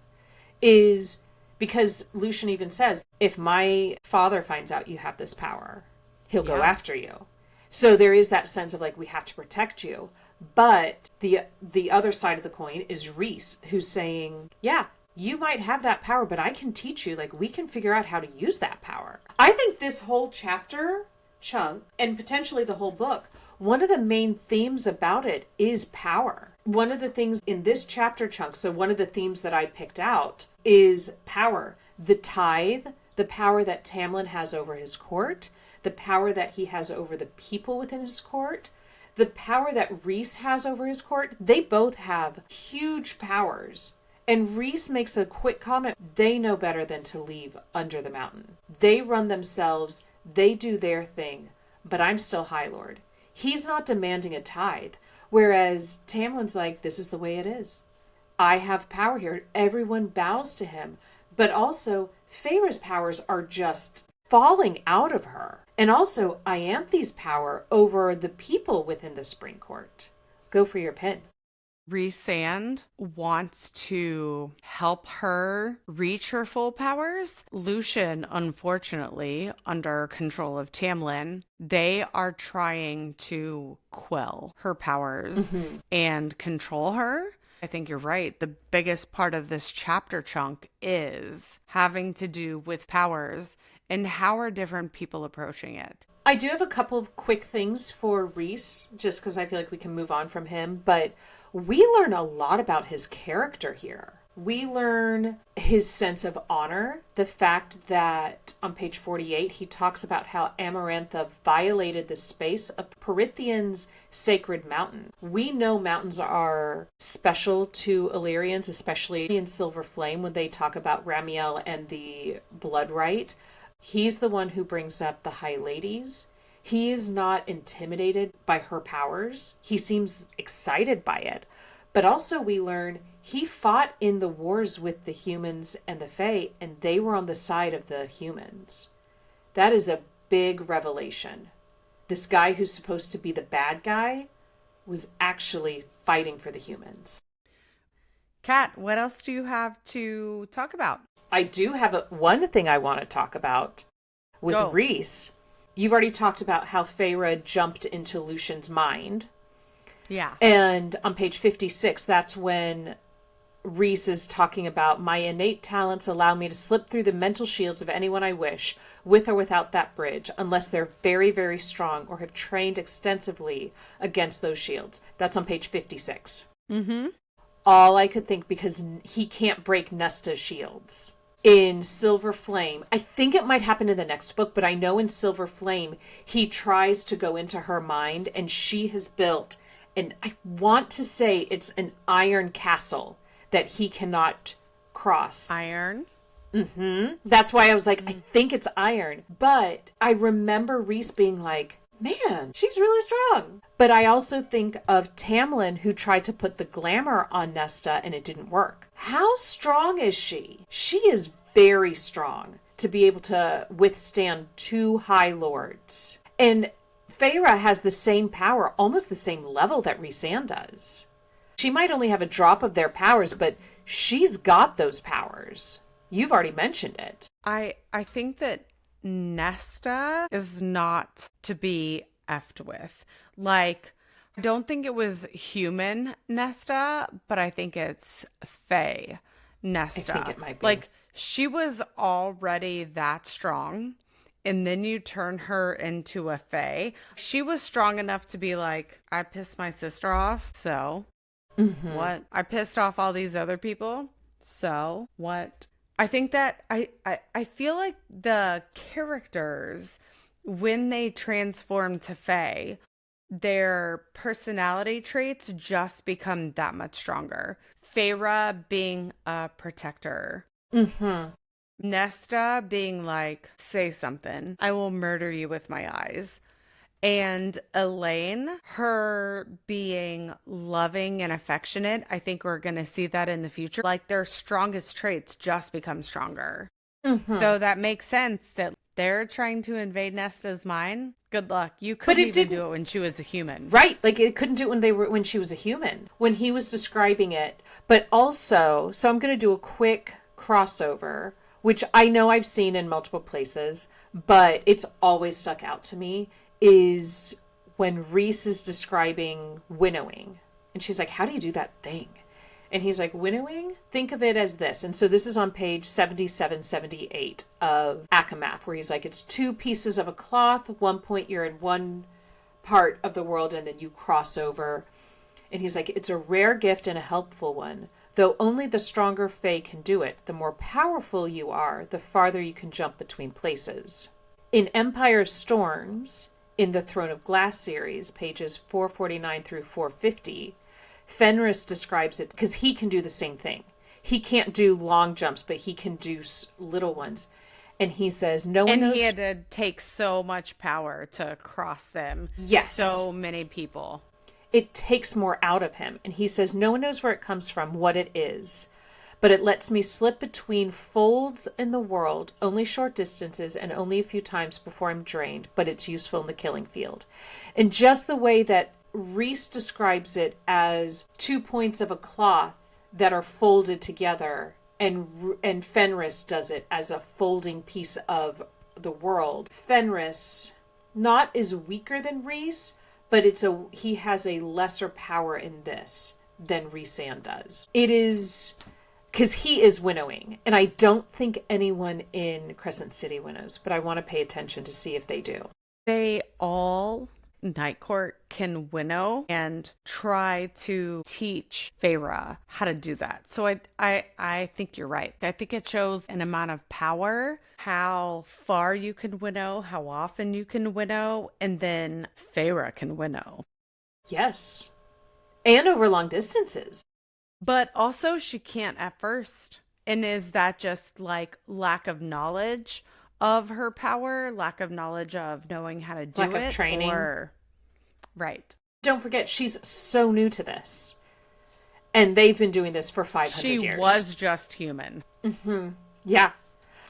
is because Lucien even says, if my father finds out you have this power, he'll go after you. So there is that sense of like, we have to protect you. But the other side of the coin is Rhys, who's saying, yeah, you might have that power, but I can teach you. Like, we can figure out how to use that power. I think this whole chapter chunk, and potentially the whole book, one of the main themes about it is power. One of the things in this chapter chunk, so one of the themes that I picked out is power. The tithe, the power that Tamlin has over his court, the power that he has over the people within his court, the power that Rhys has over his court. They both have huge powers. And Rhys makes a quick comment. They know better than to leave under the mountain. They run themselves. They do their thing. But I'm still High Lord. He's not demanding a tithe. Whereas Tamlin's like, this is the way it is. I have power here. Everyone bows to him. But also, Feyre's powers are just falling out of her. And also, Ianthe's power over the people within the Spring Court. Go for your pin. Rhysand wants to help her reach her full powers. Lucien, unfortunately, under control of Tamlin, they are trying to quell her powers and control her. I think you're right. The biggest part of this chapter chunk is having to do with powers and how are different people approaching it. I do have a couple of quick things for Rhys, just because I feel like we can move on from him, but we learn a lot about his character here. We learn his sense of honor. The fact that on page 48, he talks about how Amorantha violated the space of Prythian's sacred mountain. We know mountains are special to Illyrians, especially in Silver Flame when they talk about Ramiel and the Blood Rite. He's the one who brings up the High Ladies. He is not intimidated by her powers. He seems excited by it. But also we learn he fought in the wars with the humans and the Fae, and they were on the side of the humans. That is a big revelation. This guy who's supposed to be the bad guy was actually fighting for the humans. Kat, what else do you have to talk about? I do have one thing I want to talk about with Rhys. You've already talked about how Feyre jumped into Lucien's mind. Yeah. And on page 56, that's when Rhys is talking about my innate talents allow me to slip through the mental shields of anyone I wish, with or without that bridge, unless they're very, very strong or have trained extensively against those shields. That's on page 56. Mm-hmm. All I could think, because he can't break Nesta's shields. In Silver Flame, I think it might happen in the next book, but I know in Silver Flame, he tries to go into her mind, and she has built, and I want to say it's an iron castle that he cannot cross. Iron? Mm-hmm. That's why I was like, I think it's iron. But I remember Rhys being like, man, she's really strong. But I also think of Tamlin, who tried to put the glamour on Nesta and it didn't work. How strong is she? She is very strong to be able to withstand two High Lords. And Feyre has the same power, almost the same level that Rhysand does. She might only have a drop of their powers, but she's got those powers. You've already mentioned it. I think that Nesta is not to be effed with. Like, I don't think it was human Nesta, but I think it's Fae Nesta. I think it might be. Like, she was already that strong, and then you turn her into a Fae. She was strong enough to be like, I pissed my sister off, so what? I pissed off all these other people, so what? I think that I feel like the characters, when they transform to Fae, their personality traits just become that much stronger. Feyre being a protector. Mm-hmm. Nesta being like, say something. I will murder you with my eyes. And Elaine, her being loving and affectionate. I think we're going to see that in the future. Like, their strongest traits just become stronger. Mm-hmm. So that makes sense that they're trying to invade Nesta's mind. Good luck. You couldn't even do it when she was a human. Right. Like, it couldn't do it when she was a human. When he was describing it. But also, so I'm going to do a quick crossover, which I know I've seen in multiple places, but it's always stuck out to me, is when Rhys is describing winnowing. And she's like, how do you do that thing? And he's like, winnowing? Think of it as this. And so this is on page 77, 78 of ACOMAF, where he's like, it's two pieces of a cloth. At one point you're in one part of the world and then you cross over. And he's like, it's a rare gift and a helpful one. Though only the stronger Fae can do it, the more powerful you are, the farther you can jump between places. In Empire of Storms, in the Throne of Glass series, pages 449 through 450, Fenris describes it because he can do the same thing. He can't do long jumps, but he can do little ones. And he says, no one knows. And he had to take so much power to cross them. Yes. So many people. It takes more out of him. And he says, no one knows where it comes from, what it is. But it lets me slip between folds in the world, only short distances and only a few times before I'm drained, but it's useful in the killing field. And just the way that Rhys describes it as 2 points of a cloth that are folded together, and Fenris does it as a folding piece of the world. Fenris not is weaker than Rhys, but he has a lesser power in this than Rhysand does. It is because he is winnowing, and I don't think anyone in Crescent City winnows, but I want to pay attention to see if they do. They all Night Court can winnow and try to teach Feyre how to do that. So I think you're right. I think it shows an amount of power, how far you can winnow, how often you can winnow, and then Feyre can winnow. Yes. And over long distances. But also she can't at first. And is that just like lack of knowledge of her power, lack of knowledge of knowing how to do it? Lack of training. Right. Don't forget, she's so new to this. And they've been doing this for 500 years. She was just human. Mm-hmm. Yeah.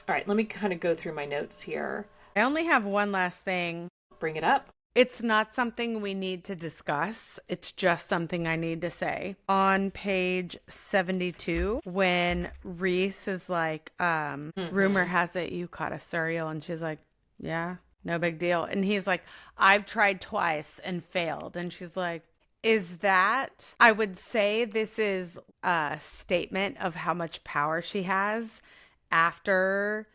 All right, let me kind of go through my notes here. I only have one last thing. Bring it up. It's not something we need to discuss. It's just something I need to say. On page 72, when Rhys is like, rumor has it you caught a Suriel, and she's like, yeah, no big deal. And he's like, I've tried twice and failed. And she's like, is that, I would say this is a statement of how much power she has after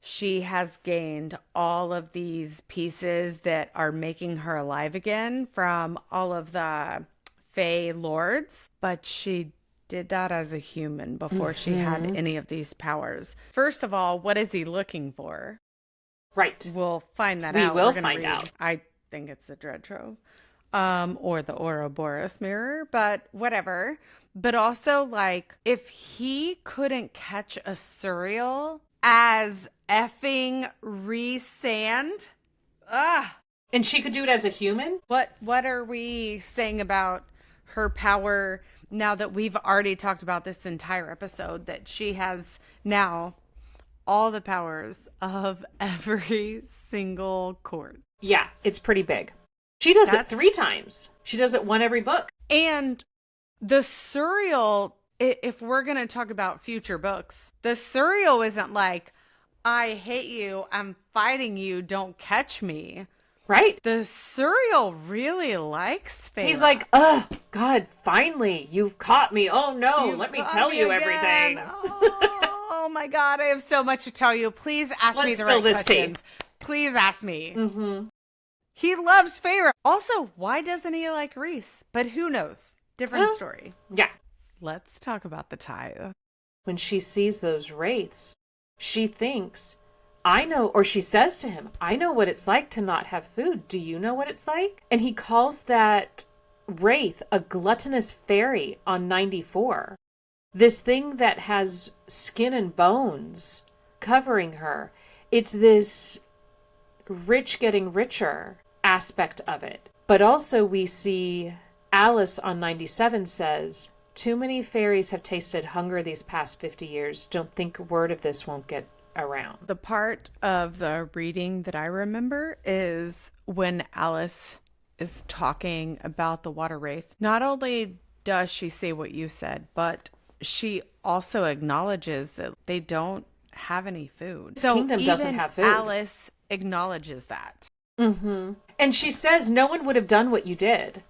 she has gained all of these pieces that are making her alive again from all of the Fey lords. But she did that as a human before she had any of these powers. First of all, what is he looking for? Right. We'll find that out. We will find out. I think it's the Dread Trove. Or the Ouroboros mirror, but whatever. But also, like, if he couldn't catch a Suriel as effing Rhysand, and she could do it as a human? What are we saying about her power now that we've already talked about this entire episode, that she has now all the powers of every single court? Yeah, it's pretty big. She does it 3 times. She does it 1 every book. And the Suriel, if we're going to talk about future books, the Suriel isn't like, I hate you, I'm fighting you, don't catch me. Right. The Suriel really likes Feyre. He's like, oh, God, finally, you've caught me. Oh, no, let me tell you everything. Oh, my God, I have so much to tell you. Please ask me the right questions. Please ask me. Mm-hmm. He loves Feyre. Also, why doesn't he like Rhys? But who knows? Different story. Yeah. Let's talk about the Tithe. When she sees those wraiths, she thinks, I know, or she says to him, I know what it's like to not have food. Do you know what it's like? And he calls that wraith a gluttonous fairy on 94. This thing that has skin and bones covering her. It's this rich getting richer aspect of it. But also we see Alice on 97 says, too many fairies have tasted hunger these past 50 years. Don't think word of this won't get around. The part of the reading that I remember is when Alice is talking about the water wraith. Not only does she say what you said, but she also acknowledges that they don't have any food. So kingdom doesn't have food. Alice acknowledges that. Mm-hmm. And she says no one would have done what you did.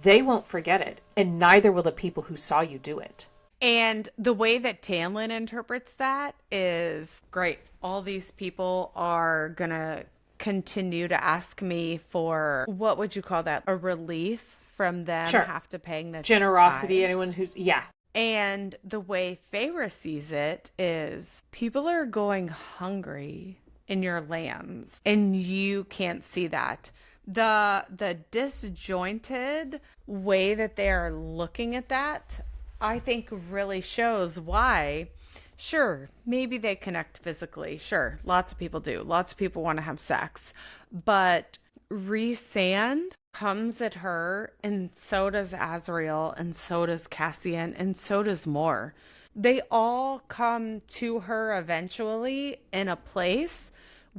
They won't forget it, and neither will the people who saw you do it. And the way that Tamlin interprets that is great. All these people are going to continue to ask me for, what would you call that? A relief from them have to paying the generosity. tithes. Anyone who's, yeah. And the way Feyre sees it is people are going hungry in your lands, and you can't see that. The disjointed way that they are looking at that, I think really shows why. Sure, maybe they connect physically. Sure, lots of people do. Lots of people want to have sex. But Rhysand comes at her, and so does Azriel, and so does Cassian, and so does Mor. They all come to her eventually in a place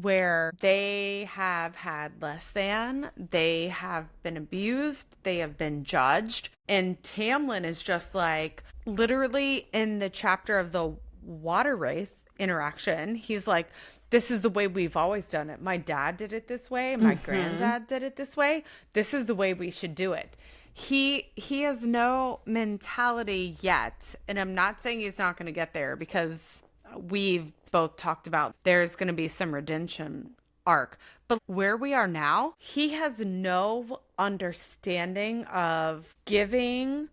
where they have had less than, they have been abused, they have been judged. And Tamlin is just like, literally in the chapter of the water wraith interaction, he's like, this is the way we've always done it. My dad did it this way. My granddad did it this way. This is the way we should do it. He has no mentality yet. And I'm not saying he's not going to get there, because we've both talked about there's going to be some redemption arc, But where we are now, he has no understanding of giving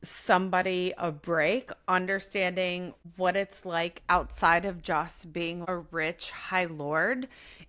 somebody a break, understanding what it's like outside of just being a rich High Lord.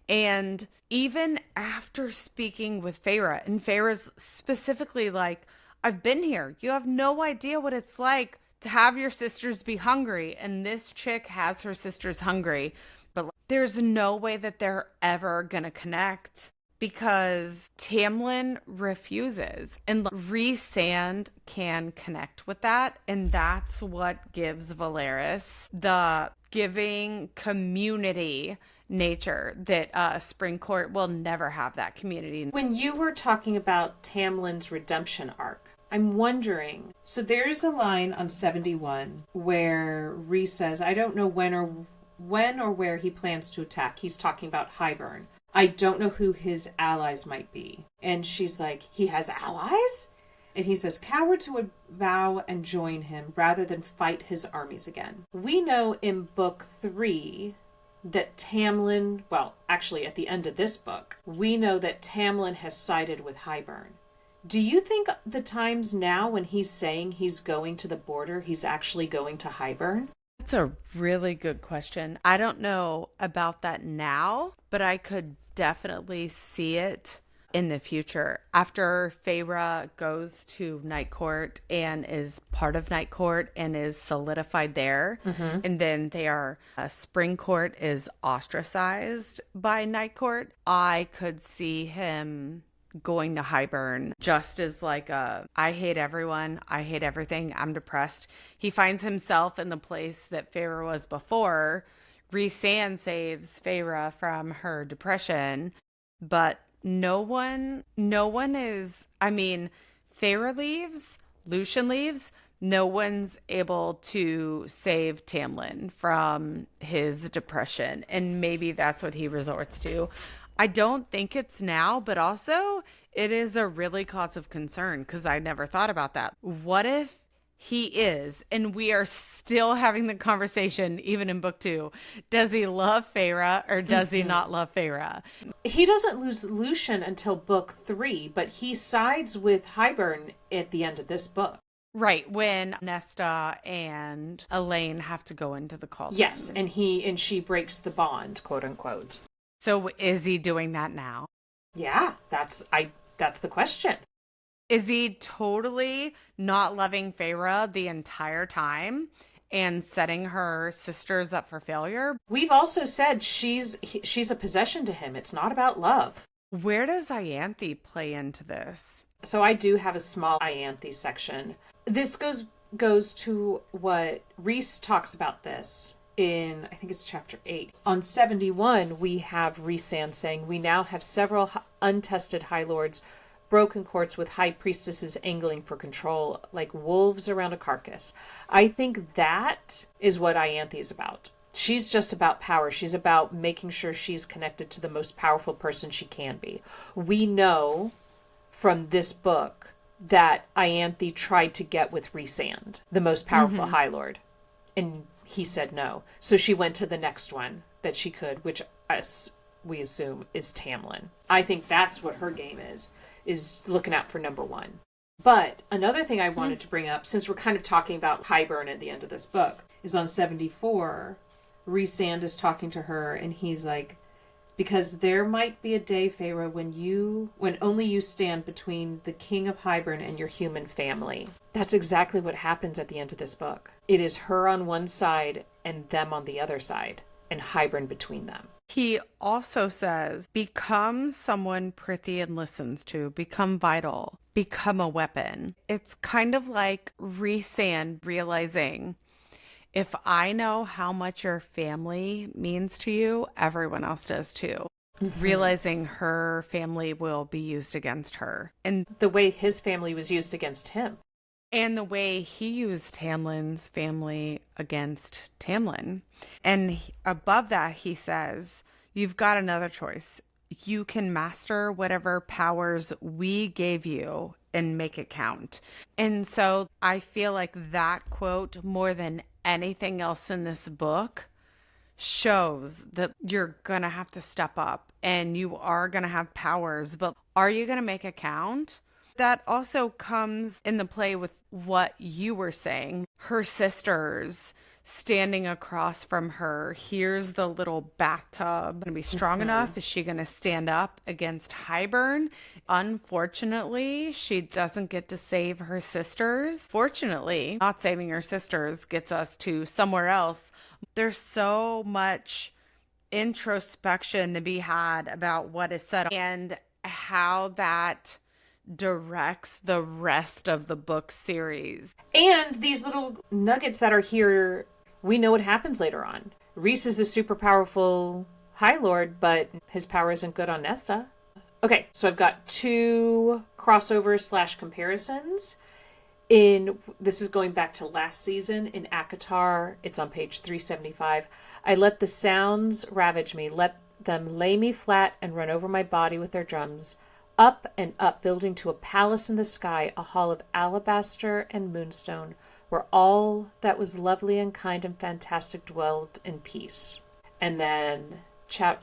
And even after speaking with Feyre, and Feyre's specifically like, I've been here. You have no idea what it's like to have your sisters be hungry. And this chick has her sisters hungry. But there's no way that they're ever going to connect because Tamlin refuses. And Rhysand can connect with that. And that's what gives Valeris the giving community nature that Spring Court will never have that community. When you were talking about Tamlin's redemption arc, I'm wondering, so there's a line on 71 where Rhys says, I don't know when or where he plans to attack. He's talking about Hybern. I don't know who his allies might be. And she's like, he has allies? And he says, cowards who would bow and join him rather than fight his armies again. We know in book 3 that Tamlin, well, actually at the end of this book, we know that Tamlin has sided with Hybern. Do you think the times now when he's saying he's going to the border, he's actually going to Hybern? That's a really good question. I don't know about that now, but I could definitely see it in the future. After Feyre goes to Night Court and is part of Night Court and is solidified there, and then Spring Court is ostracized by Night Court, I could see him going to Hybern just as like I hate everyone, I hate everything, I'm depressed. He finds himself in the place that Feyre was before. Rhysand saves Feyre from her depression, but no one is, I mean, Feyre leaves, Lucien leaves, no one's able to save Tamlin from his depression, and maybe that's what he resorts to. I don't think it's now, but also it is a really cause of concern because I never thought about that. What if he is, and we are still having the conversation even in book 2, does he love Feyre or does he not love Feyre? He doesn't lose Lucien until book 3, but he sides with Hybern at the end of this book. Right, when Nesta and Elaine have to go into the cauldron. Yes, and she breaks the bond, quote unquote. So is he doing that now? Yeah, that's the question. Is he totally not loving Feyre the entire time and setting her sisters up for failure? We've also said she's a possession to him. It's not about love. Where does Ianthe play into this? So I do have a small Ianthe section. This goes to what Rhys talks about this in, I think it's chapter 8. On 71, we have Rhysand saying, we now have several untested High Lords, broken courts with high priestesses angling for control like wolves around a carcass. I think that is what Ianthe is about. She's just about power. She's about making sure she's connected to the most powerful person she can be. We know from this book that Ianthe tried to get with Rhysand, the most powerful High Lord, and he said no. So she went to the next one that she could, which we assume is Tamlin. I think that's what her game is looking out for number 1. But another thing I wanted to bring up, since we're kind of talking about Hybern at the end of this book, is on 74, Rhysand is talking to her, and he's like, because there might be a day, Feyre, when only you stand between the king of Hybern and your human family. That's exactly what happens at the end of this book. It is her on one side and them on the other side, and Hybern between them. He also says, become someone Prythian listens to, become vital, become a weapon. It's kind of like Rhysand realizing, if I know how much your family means to you, everyone else does too. Realizing her family will be used against her. And the way his family was used against him. And the way he used Tamlin's family against Tamlin. And above that, he says, you've got another choice. You can master whatever powers we gave you and make it count. And so I feel like that quote, more than anything else in this book, shows that you're going to have to step up and you are going to have powers, but are you going to make it count? That also comes in the play with what you were saying. Her sisters standing across from her. Here's the little bathtub. Going to be strong enough? Is she going to stand up against Hybern? Unfortunately, she doesn't get to save her sisters. Fortunately, not saving her sisters gets us to somewhere else. There's so much introspection to be had about what is said and how that directs the rest of the book series. And these little nuggets that are here, we know what happens later on. Rhys is a super powerful High Lord, but his power isn't good on Nesta. Okay, so I've got 2 crossovers / comparisons. This is going back to last season in ACOTAR. It's on page 375. I let the sounds ravage me, let them lay me flat and run over my body with their drums. Up and up, building to a palace in the sky, a hall of alabaster and moonstone, where all that was lovely and kind and fantastic dwelled in peace. And then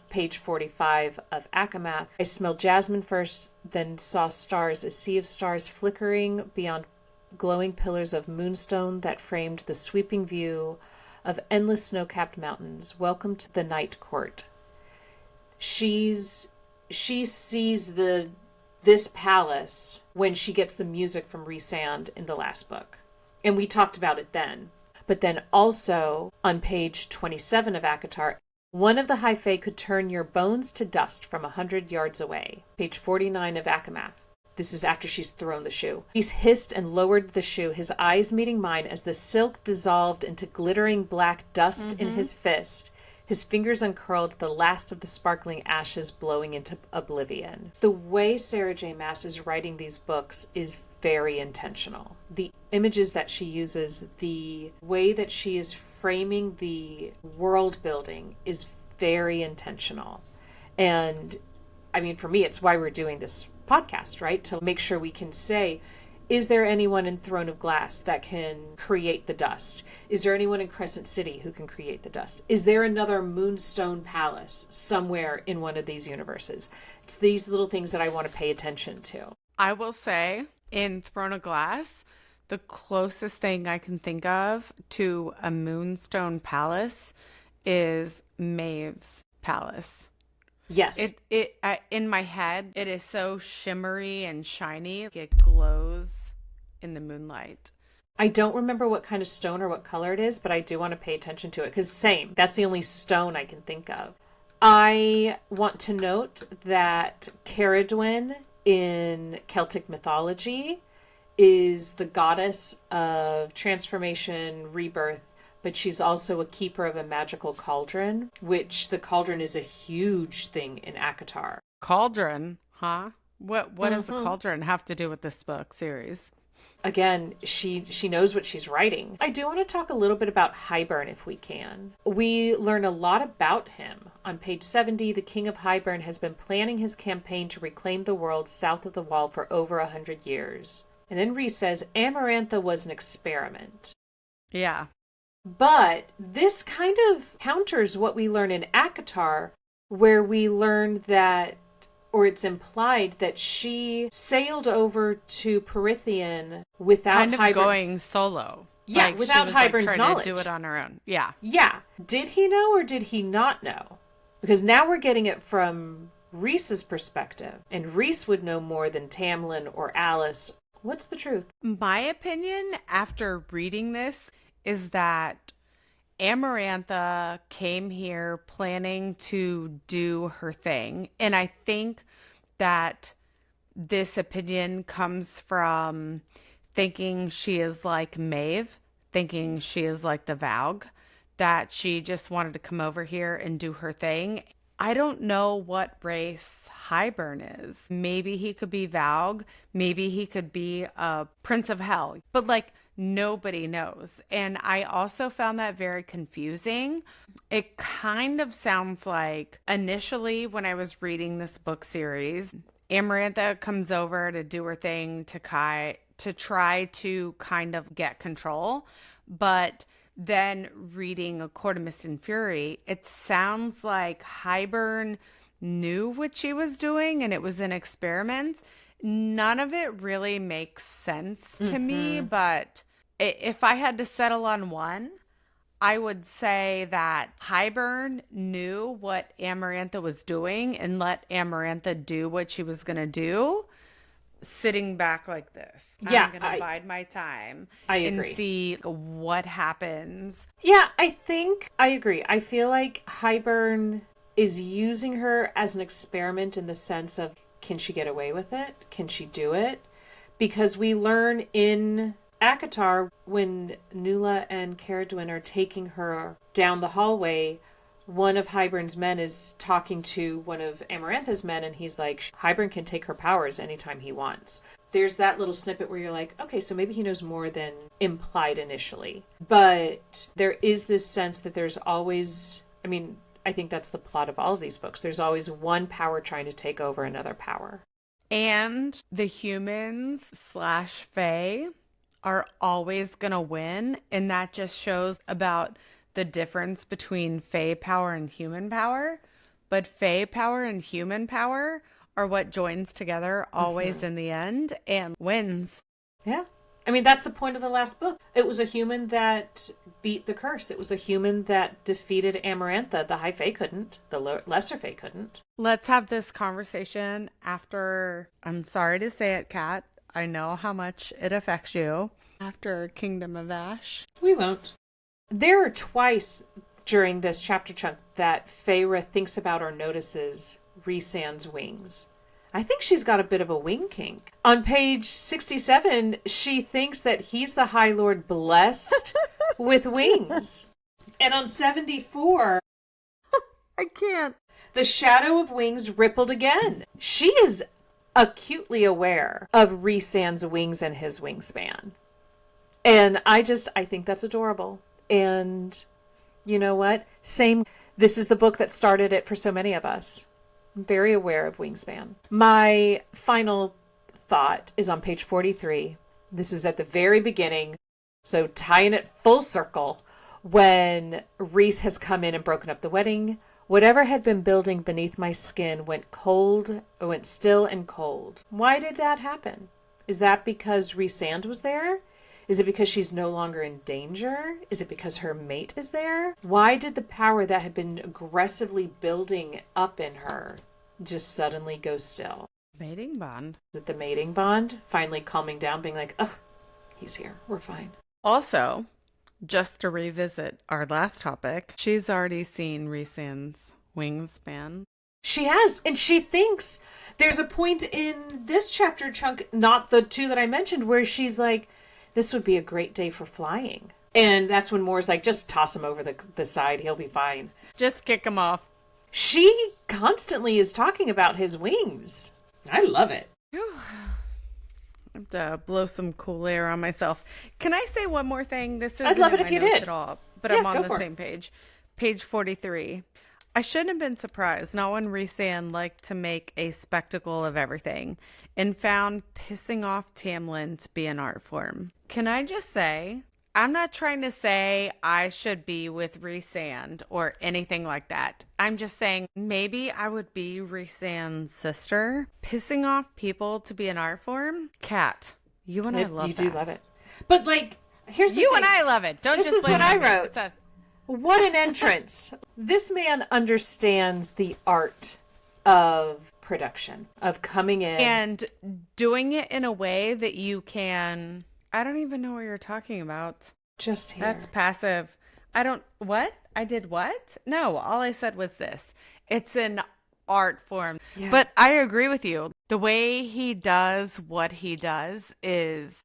page 45 of ACOMAF. I smelled jasmine first, then saw stars, a sea of stars flickering beyond glowing pillars of moonstone that framed the sweeping view of endless snow-capped mountains. Welcome to the night court. She sees this palace when she gets the music from Rhysand in the last book. And we talked about it then. But then also on page 27 of ACOTAR, one of the High Fae could turn your bones to dust from 100 yards away. Page 49 of ACOMAF. This is after she's thrown the shoe. He's hissed and lowered the shoe, his eyes meeting mine as the silk dissolved into glittering black dust in his fist. His fingers uncurled, the last of the sparkling ashes blowing into oblivion. The way Sarah J. Maas is writing these books is very intentional. The images that she uses, the way that she is framing the world building is very intentional. And I mean, for me, it's why we're doing this podcast, right? To make sure we can say, is there anyone in Throne of Glass that can create the dust? Is there anyone in Crescent City who can create the dust? Is there another Moonstone Palace somewhere in one of these universes? It's these little things that I want to pay attention to. I will say, in Throne of Glass, the closest thing I can think of to a Moonstone Palace is Maeve's palace. Yes. In my head, it is so shimmery and shiny. It glows in the moonlight. I don't remember what kind of stone or what color it is, but I do want to pay attention to it because same. That's the only stone I can think of. I want to note that Caradwyn in Celtic mythology is the goddess of transformation, rebirth, but she's also a keeper of a magical cauldron, which the cauldron is a huge thing in ACOTAR. Cauldron, huh? What does the cauldron have to do with this book series? Again, she knows what she's writing. I do want to talk a little bit about Hybern if we can. We learn a lot about him. On page 70, the King of Hybern has been planning his campaign to reclaim the world south of the Wall for over 100 years. And then Rhys says, Amorantha was an experiment. Yeah. But this kind of counters what we learn in ACOTAR, where we learn that, or it's implied that she sailed over to Prythian without Hybern going solo. Yeah, like without she was Hybern's trying knowledge. To do it on her own. Yeah. Yeah. Did he know or did he not know? Because now we're getting it from Rhys's perspective, and Rhys would know more than Tamlin or Alice. What's the truth? My opinion after reading this is that Amorantha came here planning to do her thing. And I think that this opinion comes from thinking she is like Maeve, thinking she is like the Valg, that she just wanted to come over here and do her thing. I don't know what race Hybern is. Maybe he could be Valg. Maybe he could be a Prince of Hell. But nobody knows. And I also found that very confusing. It kind of sounds like initially when I was reading this book series, Amorantha comes over to do her thing to try to kind of get control. But then reading A Court of Mist and Fury, it sounds like Hybern knew what she was doing and it was an experiment. None of it really makes sense to me, but if I had to settle on one, I would say that Hybern knew what Amorantha was doing and let Amorantha do what she was going to do, sitting back like this. Yeah, I'm going to bide my time agree. And see what happens. Yeah, I agree. I feel like Hybern is using her as an experiment in the sense of, can she get away with it? Can she do it? Because we learn in ACOTAR, when Nuala and Caradwyn are taking her down the hallway, one of Hybern's men is talking to one of Amarantha's men, and he's like, Hybern can take her powers anytime he wants. There's that little snippet where you're like, okay, so maybe he knows more than implied initially. But there is this sense that there's always, I think that's the plot of all of these books. There's always one power trying to take over another power. And the humans / Fae are always going to win. And that just shows about the difference between Fae power and human power. But Fae power and human power are what joins together always in the end and wins. Yeah. That's the point of the last book. It was a human that beat the curse. It was a human that defeated Amorantha. The High Fae couldn't. The Lesser Fae couldn't. Let's have this conversation after, I'm sorry to say it, Kat, I know how much it affects you, after Kingdom of Ash. We won't. There are twice during this chapter chunk that Feyre thinks about or notices Rhysand's wings. I think she's got a bit of a wing kink. On page 67, she thinks that he's the High Lord blessed with wings. And on 74... I can't. The shadow of wings rippled again. She is acutely aware of Rhysand's wings and his wingspan. And I think that's adorable. And you know what? This is the book that started it for so many of us. I'm very aware of wingspan. My final thought is on page 43. This is at the very beginning. So tying it full circle, when Rhys has come in and broken up the wedding, whatever had been building beneath my skin went still and cold. Why did that happen? Is that because Rhysand was there? Is it because she's no longer in danger? Is it because her mate is there? Why did the power that had been aggressively building up in her just suddenly go still? Mating bond. Is it the mating bond? Finally calming down, being like, ugh, he's here. We're fine. Also, just to revisit our last topic, she's already seen Rhysand's wingspan. She has, and she thinks there's a point in this chapter chunk, not the two that I mentioned, where she's like, this would be a great day for flying. And that's when Moore's like, just toss him over the side. He'll be fine. Just kick him off. She constantly is talking about his wings. I love it. I have to blow some cool air on myself. Can I say one more thing? This isn't I'd love it in if my you notes did. at all, but Yeah, I'm on go the for it. same page. Page 43. I shouldn't have been surprised, not when Rhysand liked to make a spectacle of everything and found pissing off Tamlin to be an art form. Can I just say, I'm not trying to say I should be with Rhysand or anything like that. I'm just saying maybe I would be Rhysand's sister. Pissing off people to be an art form? Cat, you and I love that. You do love it. But here's the thing. And I love it. Don't This just is blame what I me. wrote. It's us. What an entrance. This man understands the art of production, of coming in. And doing it in a way that you can... I don't even know what you're talking about. Just here. That's passive. What? I did what? No, all I said was this. It's an art form. Yeah. But I agree with you. The way he does what he does is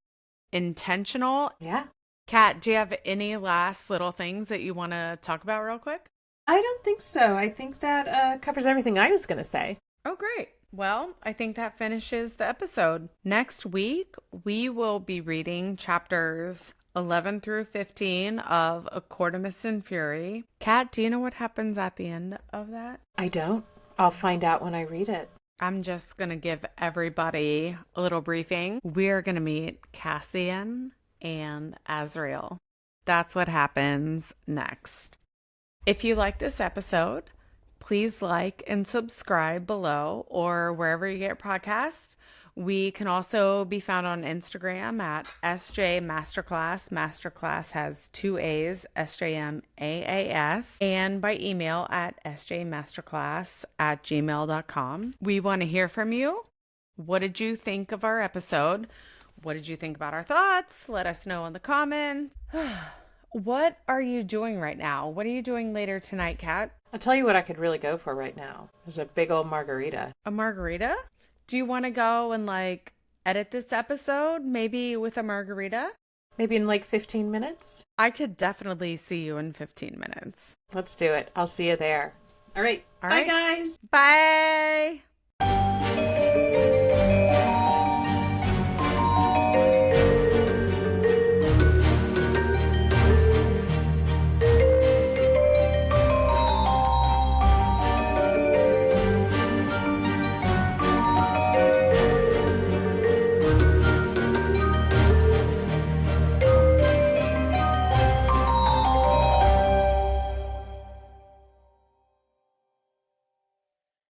intentional. Yeah. Kat, do you have any last little things that you want to talk about real quick? I don't think so. I think that covers everything I was going to say. Oh, great. Well, I think that finishes the episode. Next week, we will be reading chapters 11 through 15 of A Court of Mist and Fury. Kat, do you know what happens at the end of that? I don't. I'll find out when I read it. I'm just going to give everybody a little briefing. We're going to meet Cassian and Azrael. that's what happens next. If you like this episode, please like and subscribe below or wherever you get podcasts. We can also be found on Instagram at SJ Masterclass. Masterclass has 2 A's, SJMAAS, and by email at sjmasterclass@gmail.com. We want to hear from you. What did you think of our episode? What did you think about our thoughts? Let us know in the comments. What are you doing right now? What are you doing later tonight, Kat? I'll tell you what I could really go for right now is a big old margarita. A margarita? Do you want to go and edit this episode maybe with a margarita? Maybe in 15 minutes? I could definitely see you in 15 minutes. Let's do it. I'll see you there. All right. Bye, guys. Bye.